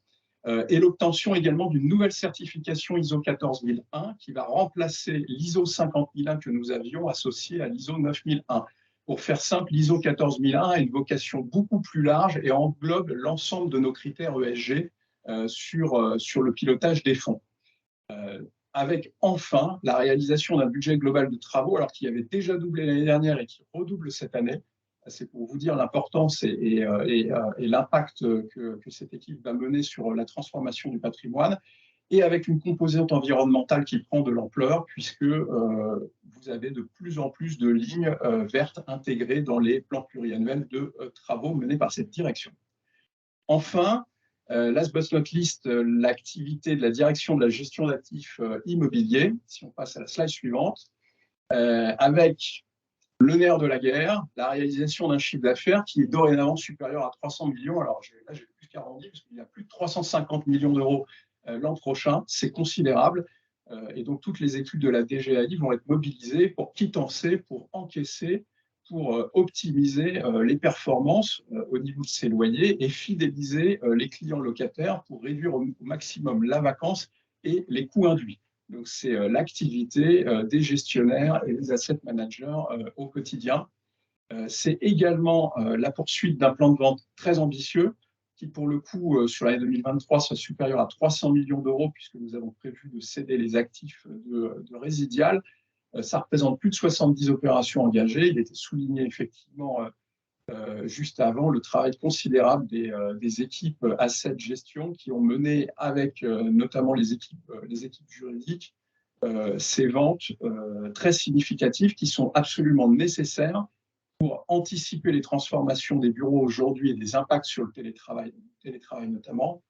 E: Et l'obtention également d'une nouvelle certification ISO 14001 qui va remplacer l'ISO 50001 que nous avions associé à l'ISO 9001. Pour faire simple, l'ISO 14001 a une vocation beaucoup plus large et englobe l'ensemble de nos critères ESG sur le pilotage des fonds. Avec enfin la réalisation d'un budget global de travaux, alors qu'il avait déjà doublé l'année dernière et qui redouble cette année. C'est pour vous dire l'importance et l'impact que cette équipe va mener sur la transformation du patrimoine, et avec une composante environnementale qui prend de l'ampleur, puisque vous avez de plus en plus de lignes vertes intégrées dans les plans pluriannuels de travaux menés par cette direction. Enfin, last but not least, l'activité de la direction de la gestion d'actifs immobiliers, si on passe à la slide suivante, avec le nerf de la guerre, la réalisation d'un chiffre d'affaires qui est dorénavant supérieur à 300 millions. Alors là, j'ai plus qu'arrondi parce qu'il y a plus de 350 millions d'euros l'an prochain. C'est considérable. Et donc, toutes les équipes de la DGAI vont être mobilisées pour quittancer, pour encaisser, pour optimiser les performances au niveau de ces loyers et fidéliser les clients locataires pour réduire au maximum la vacance et les coûts induits. Donc, c'est l'activité des gestionnaires et des asset managers au quotidien. C'est également la poursuite d'un plan de vente très ambitieux qui, pour le coup, sur l'année 2023, sera supérieur à 300 millions d'euros puisque nous avons prévu de céder les actifs de Résidial. Ça représente plus de 70 opérations engagées. Il était souligné effectivement juste avant le travail considérable des équipes asset gestion qui ont mené avec notamment les équipes juridiques ces ventes très significatives qui sont absolument nécessaires pour anticiper les transformations des bureaux aujourd'hui et des impacts sur le télétravail notamment,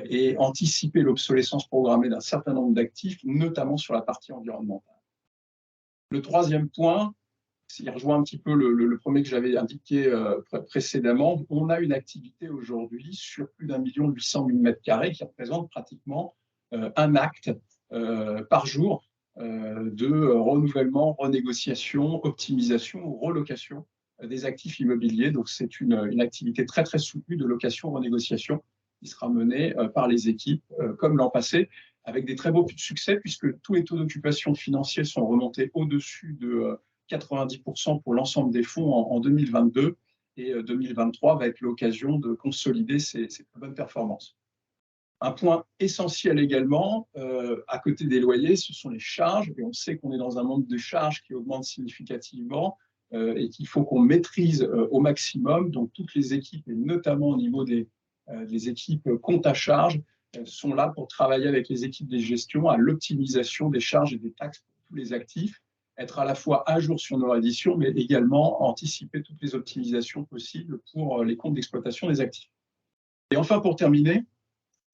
E: et anticiper l'obsolescence programmée d'un certain nombre d'actifs, notamment sur la partie environnementale. Le troisième point, il rejoint un petit peu le premier que j'avais indiqué précédemment. On a une activité aujourd'hui sur plus d'1,8 million de m² qui représente pratiquement un acte par jour de renouvellement, renégociation, optimisation ou relocation des actifs immobiliers. Donc, c'est une activité très, très soutenue de location-renégociation qui sera menée par les équipes comme l'an passé, avec des très beaux succès puisque tous les taux d'occupation financiers sont remontés au-dessus de 90% pour l'ensemble des fonds en 2022 et 2023 va être l'occasion de consolider ces bonnes performances. Un point essentiel également, à côté des loyers, ce sont les charges. Et on sait qu'on est dans un monde de charges qui augmente significativement. et qu'il faut qu'on maîtrise au maximum. Donc, toutes les équipes, et notamment au niveau des équipes compte à charge, sont là pour travailler avec les équipes de gestion à l'optimisation des charges et des taxes pour tous les actifs, être à la fois à jour sur nos redditions, mais également anticiper toutes les optimisations possibles pour les comptes d'exploitation des actifs. Et enfin, pour terminer,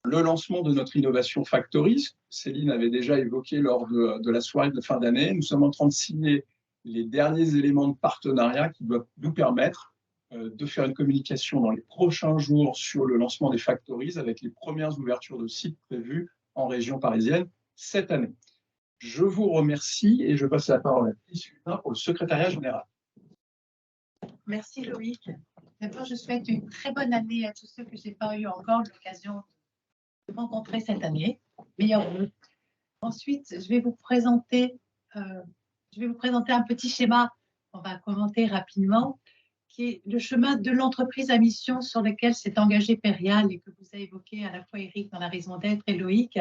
E: le lancement de notre innovation Factory, Céline avait déjà évoqué lors de la soirée de fin d'année. Nous sommes en train de signer les derniers éléments de partenariat qui doivent nous permettre de faire une communication dans les prochains jours sur le lancement des Factories avec les premières ouvertures de sites prévues en région parisienne cette année. Je vous remercie et je passe la parole à Céline pour le secrétariat général.
F: Merci Loïc. D'abord, je souhaite une très bonne année à tous ceux que je n'ai pas eu encore l'occasion de rencontrer cette année. Meilleurs vœux. Ensuite, je vais vous présenter un petit schéma qu'on va commenter rapidement, qui est le chemin de l'entreprise à mission sur lequel s'est engagé Perial et que vous avez évoqué à la fois Eric dans la raison d'être et Loïc.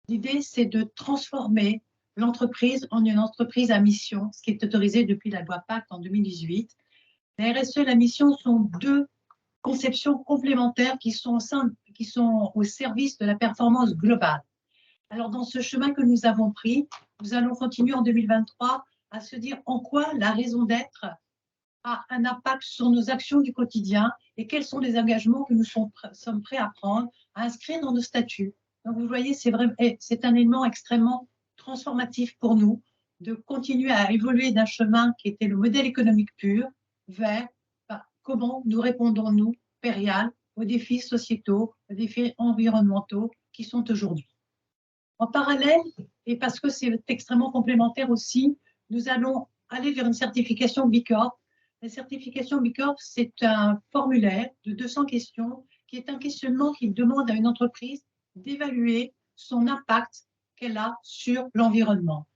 F: L'idée, c'est de transformer l'entreprise en une entreprise à mission, ce qui est autorisé depuis la loi Pacte en 2018. La RSE et la mission sont deux conceptions complémentaires qui sont au service de la performance globale. Alors, dans ce chemin que nous avons pris, nous allons continuer en 2023 à se dire en quoi la raison d'être a un impact sur nos actions du quotidien et quels sont les engagements que nous sommes prêts à prendre, à inscrire dans nos statuts. Donc, vous voyez, c'est un élément extrêmement transformatif pour nous de continuer à évoluer d'un chemin qui était le modèle économique pur vers comment nous répondons-nous, Perial, aux défis sociétaux, aux défis environnementaux qui sont aujourd'hui. En parallèle, et parce que c'est extrêmement complémentaire aussi, nous allons aller vers une certification B Corp. La certification B Corp, c'est un formulaire de 200 questions qui est un questionnement qui demande à une entreprise d'évaluer son impact qu'elle a sur l'environnement.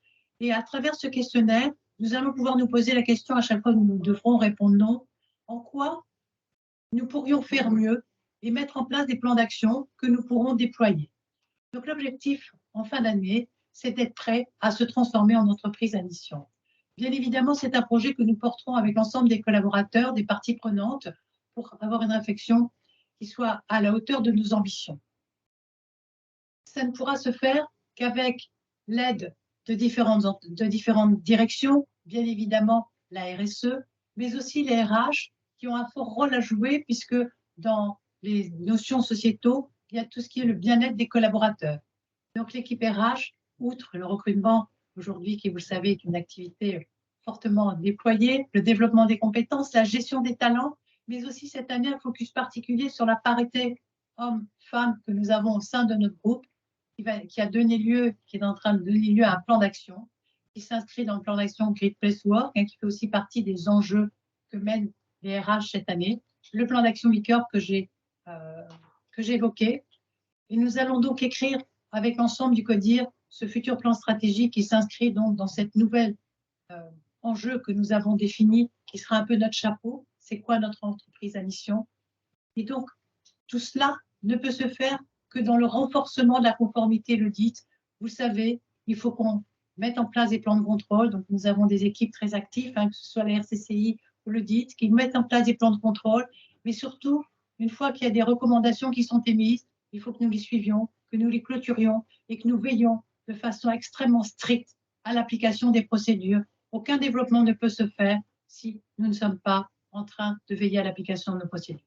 F: Et à travers ce questionnaire, nous allons pouvoir nous poser la question à chaque fois que nous devrons répondre non, en quoi nous pourrions faire mieux et mettre en place des plans d'action que nous pourrons déployer. Donc l'objectif en fin d'année, c'est d'être prêt à se transformer en entreprise à mission. Bien évidemment, c'est un projet que nous porterons avec l'ensemble des collaborateurs, des parties prenantes, pour avoir une réflexion qui soit à la hauteur de nos ambitions. Ça ne pourra se faire qu'avec l'aide de différentes directions, bien évidemment la RSE, mais aussi les RH qui ont un fort rôle à jouer puisque dans les notions sociétaux, il y a tout ce qui est le bien-être des collaborateurs. Donc l'équipe RH, outre le recrutement aujourd'hui qui, vous le savez, est une activité fortement déployée, le développement des compétences, la gestion des talents, mais aussi cette année un focus particulier sur la parité hommes-femmes que nous avons au sein de notre groupe, qui est en train de donner lieu à un plan d'action, qui s'inscrit dans le plan d'action Great Place to Work et qui fait aussi partie des enjeux que mènent les RH cette année, le plan d'action B Corp que j'ai évoqué. Et nous allons donc écrire avec l'ensemble du CODIR ce futur plan stratégique qui s'inscrit donc dans cette nouvelle enjeu que nous avons défini, qui sera un peu notre chapeau. C'est quoi notre entreprise à mission? Et donc, tout cela ne peut se faire que dans le renforcement de la conformité l'audit. Vous savez, il faut qu'on mette en place des plans de contrôle. Donc, nous avons des équipes très actives, que ce soit la RCCI ou l'audit, qui mettent en place des plans de contrôle. Mais surtout, une fois qu'il y a des recommandations qui sont émises, il faut que nous les suivions, que nous les clôturions et que nous veillions de façon extrêmement stricte à l'application des procédures. Aucun développement ne peut se faire si nous ne sommes pas en train de veiller à l'application de nos procédures.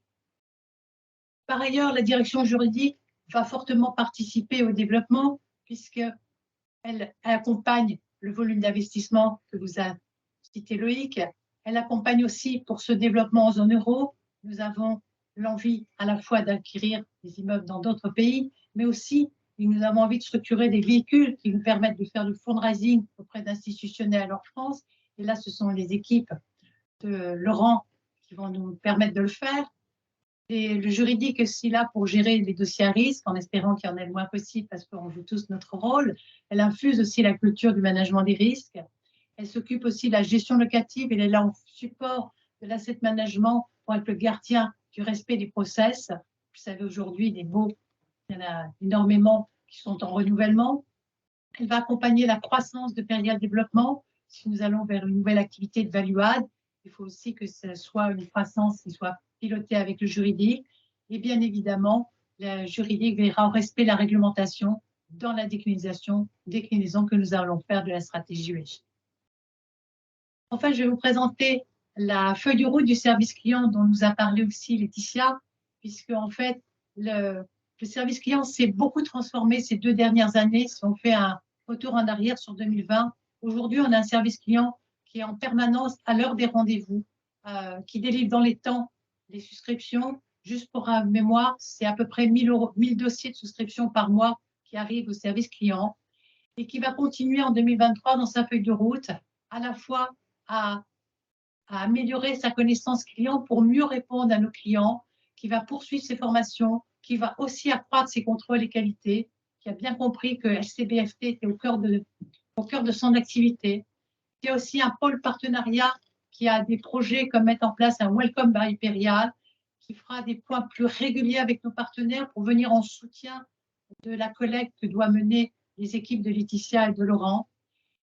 F: Par ailleurs, la direction juridique va fortement participer au développement puisqu'elle accompagne le volume d'investissement que vous a cité Loïc. Elle accompagne aussi pour ce développement en zone euro. Nous avons l'envie à la fois d'acquérir des immeubles dans d'autres pays, mais aussi nous avons envie de structurer des véhicules qui nous permettent de faire du fundraising auprès d'institutionnels en France. Et là, ce sont les équipes de Laurent qui vont nous permettre de le faire. Et le juridique est aussi là pour gérer les dossiers à risque, en espérant qu'il y en ait le moins possible parce qu'on joue tous notre rôle. Elle infuse aussi la culture du management des risques. Elle s'occupe aussi de la gestion locative. Elle est là en support de l'asset management pour être le gardien du respect des process. Vous savez, aujourd'hui, des baux, il y en a énormément qui sont en renouvellement. Elle va accompagner la croissance de Perial Développement si nous allons vers une nouvelle activité de value add. il faut aussi que ce soit une croissance qui soit pilotée avec le juridique. Et bien évidemment, le juridique verra au respect de la réglementation dans la déclinaison que nous allons faire de la stratégie ESG. Enfin, je vais vous présenter la feuille de route du service client dont nous a parlé aussi Laetitia, puisque en fait, le service client s'est beaucoup transformé ces 2 dernières années. Si on fait un retour en arrière sur 2020, aujourd'hui, on a un service client qui est en permanence à l'heure des rendez-vous, qui délivre dans les temps les souscriptions. Juste pour mémoire, c'est à peu près 1000 dossiers de souscription par mois qui arrivent au service client et qui va continuer en 2023 dans sa feuille de route, à la fois à améliorer sa connaissance client pour mieux répondre à nos clients, qui va poursuivre ses formations, qui va aussi accroître ses contrôles et qualités, qui a bien compris que LCBFT était au cœur de son activité. Il y a aussi un pôle partenariat qui a des projets comme mettre en place un Welcome by Imperial, qui fera des points plus réguliers avec nos partenaires pour venir en soutien de la collecte que doivent mener les équipes de Laetitia et de Laurent.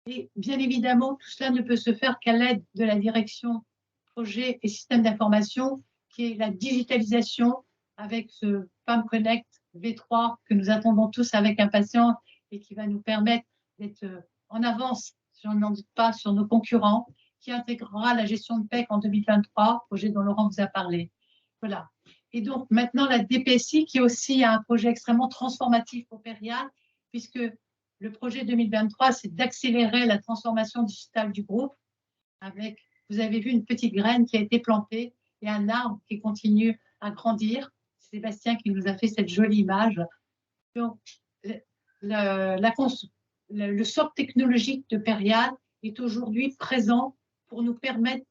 F: Et bien évidemment, tout cela ne peut se faire qu'à l'aide de la direction projet et système d'information, qui est la digitalisation avec ce PAM Connect V3 que nous attendons tous avec impatience et qui va nous permettre d'être en avance, si on n'en doute pas, sur nos concurrents, qui intégrera la gestion de PEC en 2023, projet dont Laurent vous a parlé. Voilà. Et donc maintenant la DPSI, qui est aussi un projet extrêmement transformatif pour Perial, puisque le projet 2023, c'est d'accélérer la transformation digitale du groupe avec, vous avez vu, une petite graine qui a été plantée et un arbre qui continue à grandir. C'est Sébastien qui nous a fait cette jolie image. Donc, le socle technologique de Perial est aujourd'hui présent pour nous permettre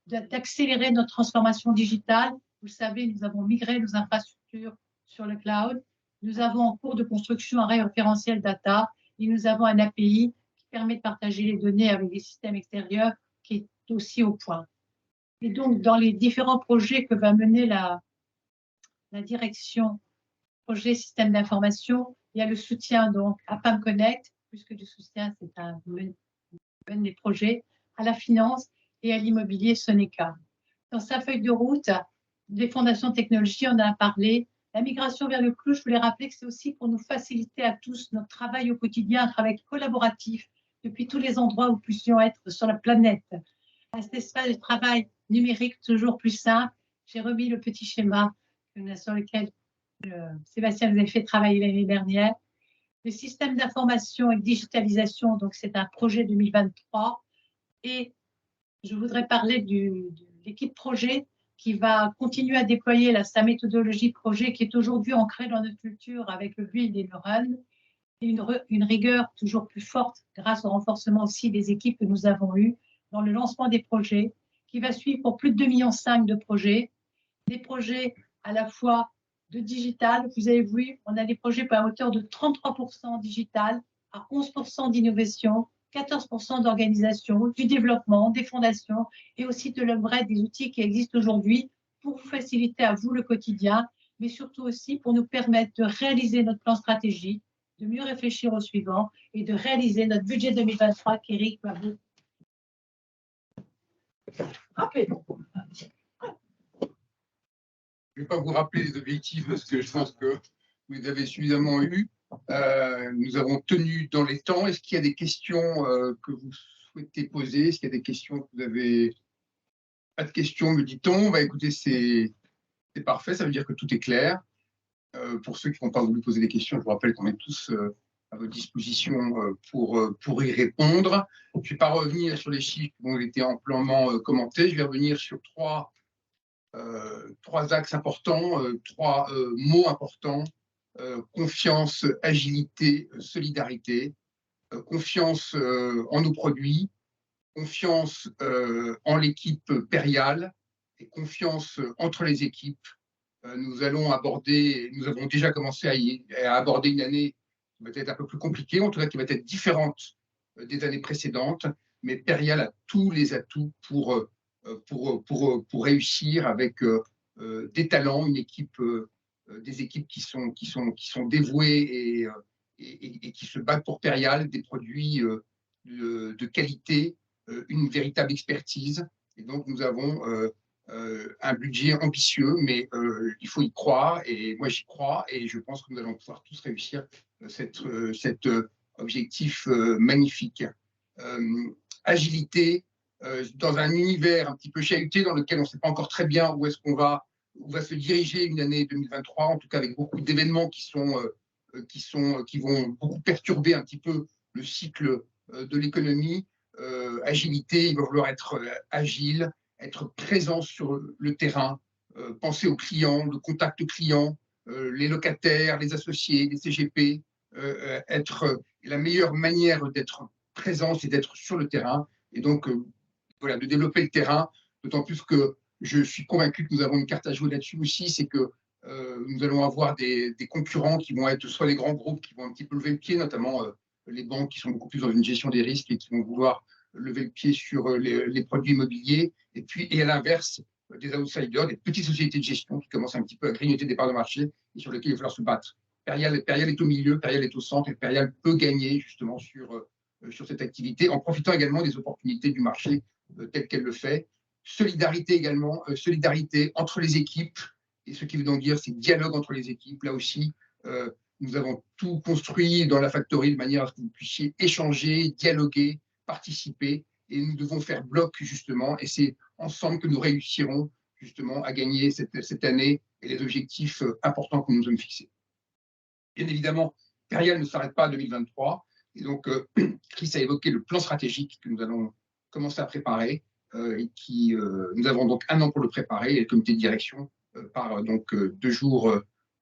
F: d'accélérer notre transformation digitale. Vous le savez, nous avons migré nos infrastructures sur le cloud. Nous avons en cours de construction un référentiel data et nous avons un API qui permet de partager les données avec des systèmes extérieurs qui est aussi au point. Et donc, dans les différents projets que va mener la direction projet système d'information, il y a le soutien donc à PAM Connect, plus que du soutien, c'est un des projets, à la finance et à l'immobilier Soneca. Dans sa feuille de route, des fondations technologiques, on en a parlé. La migration vers le cloud, je voulais rappeler que c'est aussi pour nous faciliter à tous notre travail au quotidien, un travail collaboratif depuis tous les endroits où nous puissions être sur la planète. À cet espace de travail numérique toujours plus simple, j'ai remis le petit schéma sur lequel Sébastien nous a fait travailler l'année dernière. Le système d'information et de digitalisation, donc c'est un projet 2023. Et je voudrais parler de l'équipe projet qui va continuer à déployer sa méthodologie projet qui est aujourd'hui ancrée dans notre culture avec le build et le run, et une rigueur toujours plus forte grâce au renforcement aussi des équipes que nous avons eues dans le lancement des projets, qui va suivre pour plus de 2,5 millions de projets, des projets à la fois de digital. Vous avez vu, on a des projets à hauteur de 33% digital, à 11% d'innovation, 14% d'organisation, du développement, des fondations et aussi de l'upgrade des outils qui existent aujourd'hui pour vous faciliter à vous le quotidien, mais surtout aussi pour nous permettre de réaliser notre plan stratégique, de mieux réfléchir au suivant et de réaliser notre budget 2023 qu'Éric va vous rappeler.
A: Je ne vais pas vous rappeler les objectifs parce que je pense que vous les avez suffisamment eus. Nous avons tenu dans les temps. Est-ce qu'il y a des questions que vous souhaitez poser? Est-ce qu'il y a des questions que vous avez? Pas de questions, me dit-on. Bah, écoutez, c'est parfait. Ça veut dire que tout est clair. Pour ceux qui n'ont pas voulu poser des questions, je vous rappelle qu'on est tous à votre disposition pour y répondre. Je ne vais pas revenir sur les chiffres qui ont été amplement commentés. Je vais revenir sur trois axes importants, trois mots importants: confiance, agilité, solidarité. Confiance en nos produits, confiance en l'équipe Perial et confiance entre les équipes. Nous avons déjà commencé à aborder une année qui va être un peu plus compliquée, en tout cas qui va être différente des années précédentes, mais Perial a tous les atouts pour réussir avec des talents, une équipe, des équipes qui sont dévouées et qui se battent pour Perial, des produits de qualité, une véritable expertise. Et donc, nous avons un budget ambitieux, mais il faut y croire. Et moi, j'y crois. Et je pense que nous allons pouvoir tous réussir cet objectif magnifique. Agilité, dans un univers un petit peu chahuté dans lequel on ne sait pas encore très bien où est-ce qu'on va, où va se diriger une année 2023, en tout cas avec beaucoup d'événements qui vont beaucoup perturber un petit peu le cycle de l'économie. Agilité, il va falloir être agile, être présent sur le terrain, penser aux clients, le contact client, les locataires, les associés, les CGP. Être la meilleure manière d'être présent, c'est d'être sur le terrain. Et donc, voilà, de développer le terrain, d'autant plus que je suis convaincu que nous avons une carte à jouer là-dessus aussi, c'est que nous allons avoir des concurrents qui vont être soit les grands groupes qui vont un petit peu lever le pied, notamment les banques qui sont beaucoup plus dans une gestion des risques et qui vont vouloir lever le pied sur les produits immobiliers, et à l'inverse, des outsiders, des petites sociétés de gestion qui commencent un petit peu à grignoter des parts de marché et sur lesquelles il va falloir se battre. Perial est au milieu, Perial est au centre, et Perial peut gagner justement sur cette activité en profitant également des opportunités du marché tel qu'elle le fait. Solidarité également, solidarité entre les équipes, et ce qui veut donc dire c'est dialogue entre les équipes. Là aussi, nous avons tout construit dans la factory de manière à ce que vous puissiez échanger, dialoguer, participer, et nous devons faire bloc justement, et c'est ensemble que nous réussirons justement à gagner cette année et les objectifs importants que nous nous sommes fixés. Bien évidemment, Perial ne s'arrête pas à 2023, et donc Chris a évoqué le plan stratégique que nous allons commencer à préparer, et nous avons donc 1 an pour le préparer, et le comité de direction part donc 2 jours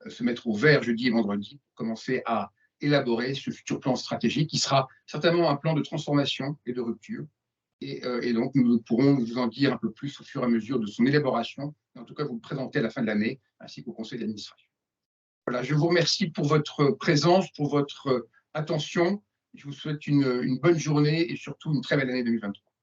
A: se mettre au vert jeudi et vendredi pour commencer à élaborer ce futur plan stratégique qui sera certainement un plan de transformation et de rupture. Et donc, nous pourrons vous en dire un peu plus au fur et à mesure de son élaboration, et en tout cas vous le présenter à la fin de l'année, ainsi qu'au conseil d'administration. Voilà, je vous remercie pour votre présence, pour votre attention. Je vous souhaite une bonne journée et surtout une très belle année 2023.